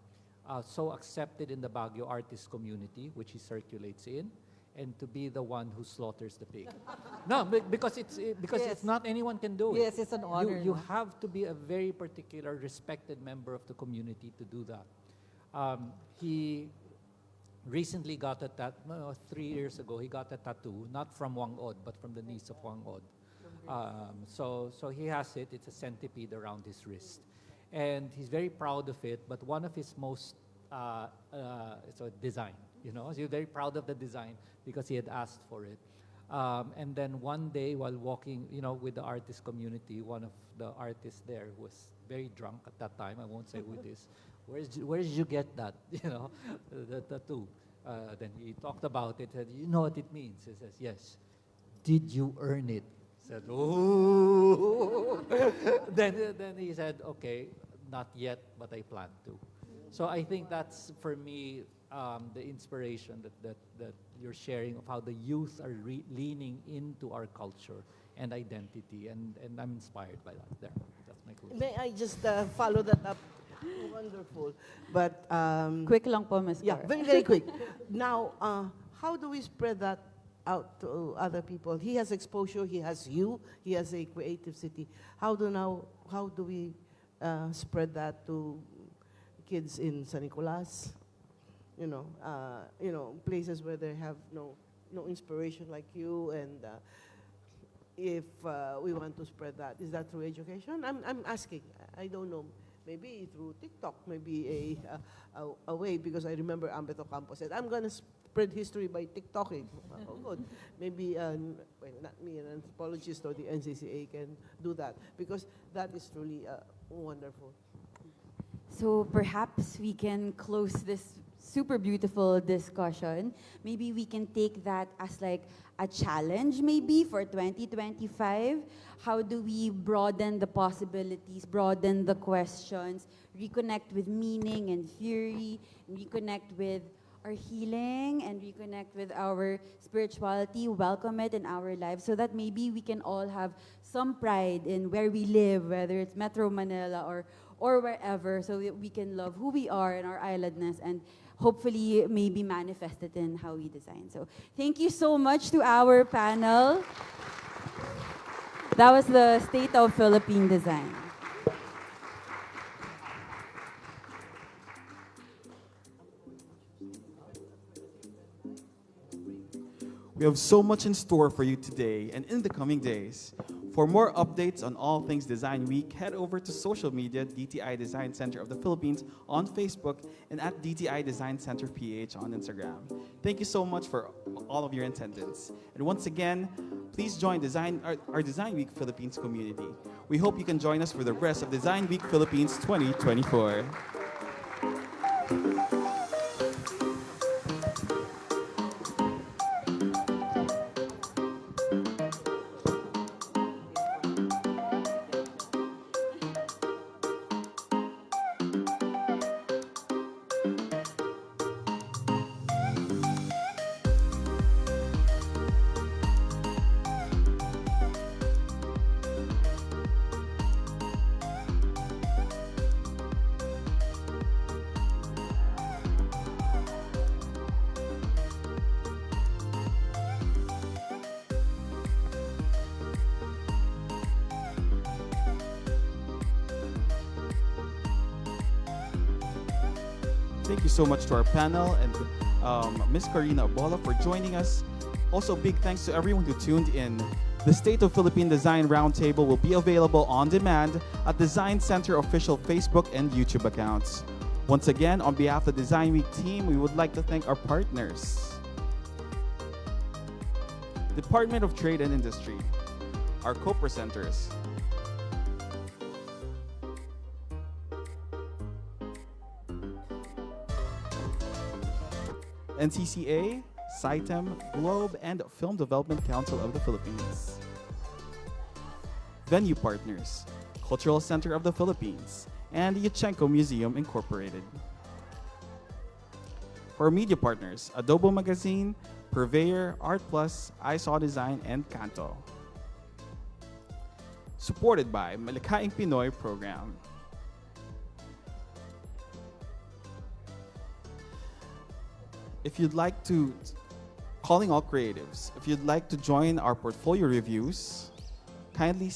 so accepted in the Baguio artist community, which he circulates in, and to be the one who slaughters the pig. No, because it's not anyone can do it.
Yes, it's an honor.
You have to be a very particular, respected member of the community to do that. He recently got 3 years ago, he got a tattoo, not from Wang Od, but from the niece of Wang Od. So he has it. It's a centipede around his wrist. And he's very proud of it, but one of his most, it's a design, so he's very proud of the design because he had asked for it. And then one day while walking, with the artist community, one of the artists there who was very drunk at that time, I won't say who it is, where did you get that? You know, the tattoo. Then he talked about it. Said, you know what it means? He says, yes. Did you earn it? Said, oh. then he said, okay, not yet, but I plan to. So I think that's, for me, the inspiration that you're sharing of how the youth are leaning into our culture and identity, and I'm inspired by that. There, that's my clue.
May I just follow that up? Wonderful. But
Quick lang po, Ms.
yeah,
Cora.
very, very quick. Now, how do we spread that out to other people? He has exposure, he has you, he has a creative city. How do we spread that to kids in San Nicolas? You know, places where they have no inspiration like you, and if we want to spread that, is that through education? I'm asking. I don't know. Maybe through TikTok, maybe a way, because I remember Ambeto Campos said, I'm going to spread history by TikToking. Oh, good. Maybe, well, not me, an anthropologist or the NCCA can do that, because that is truly wonderful.
So perhaps we can close this super beautiful discussion. Maybe we can take that as like a challenge maybe for 2025. How do we broaden the possibilities, broaden the questions, reconnect with meaning and theory, reconnect with our healing, and reconnect with our spirituality, welcome it in our lives, so that maybe we can all have some pride in where we live, whether it's Metro Manila or wherever, so that we can love who we are and our islandness, and hopefully maybe manifest it in how we design. So thank you so much to our panel. That was the State of Philippine Design.
We have so much in store for you today and in the coming days. For more updates on all things Design Week, head over to social media, DTI Design Center of the Philippines on Facebook, and at DTI Design Center PH on Instagram. Thank you so much for all of your attendance. And once again, please join our Design Week Philippines community. We hope you can join us for the rest of Design Week Philippines 2024. Thank you so much to our panel and Ms. Karina Abola for joining us. Also, big thanks to everyone who tuned in. The State of Philippine Design Roundtable will be available on demand at Design Center official Facebook and YouTube accounts. Once again, on behalf of the Design Week team, we would like to thank our partners. Department of Trade and Industry, our co-presenters, NCCA, CITEM, Globe, and Film Development Council of the Philippines. Venue partners, Cultural Center of the Philippines, and Yuchenko Museum Incorporated. For media partners, Adobo Magazine, Purveyor, Art Plus, I Saw Design, and Kanto. Supported by Malikaing Pinoy Program. If you'd like to, calling all creatives, if you'd like to join our portfolio reviews, kindly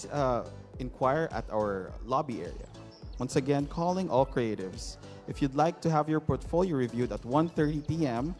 inquire at our lobby area. Once again, calling all creatives. If you'd like to have your portfolio reviewed at 1:30 p.m.,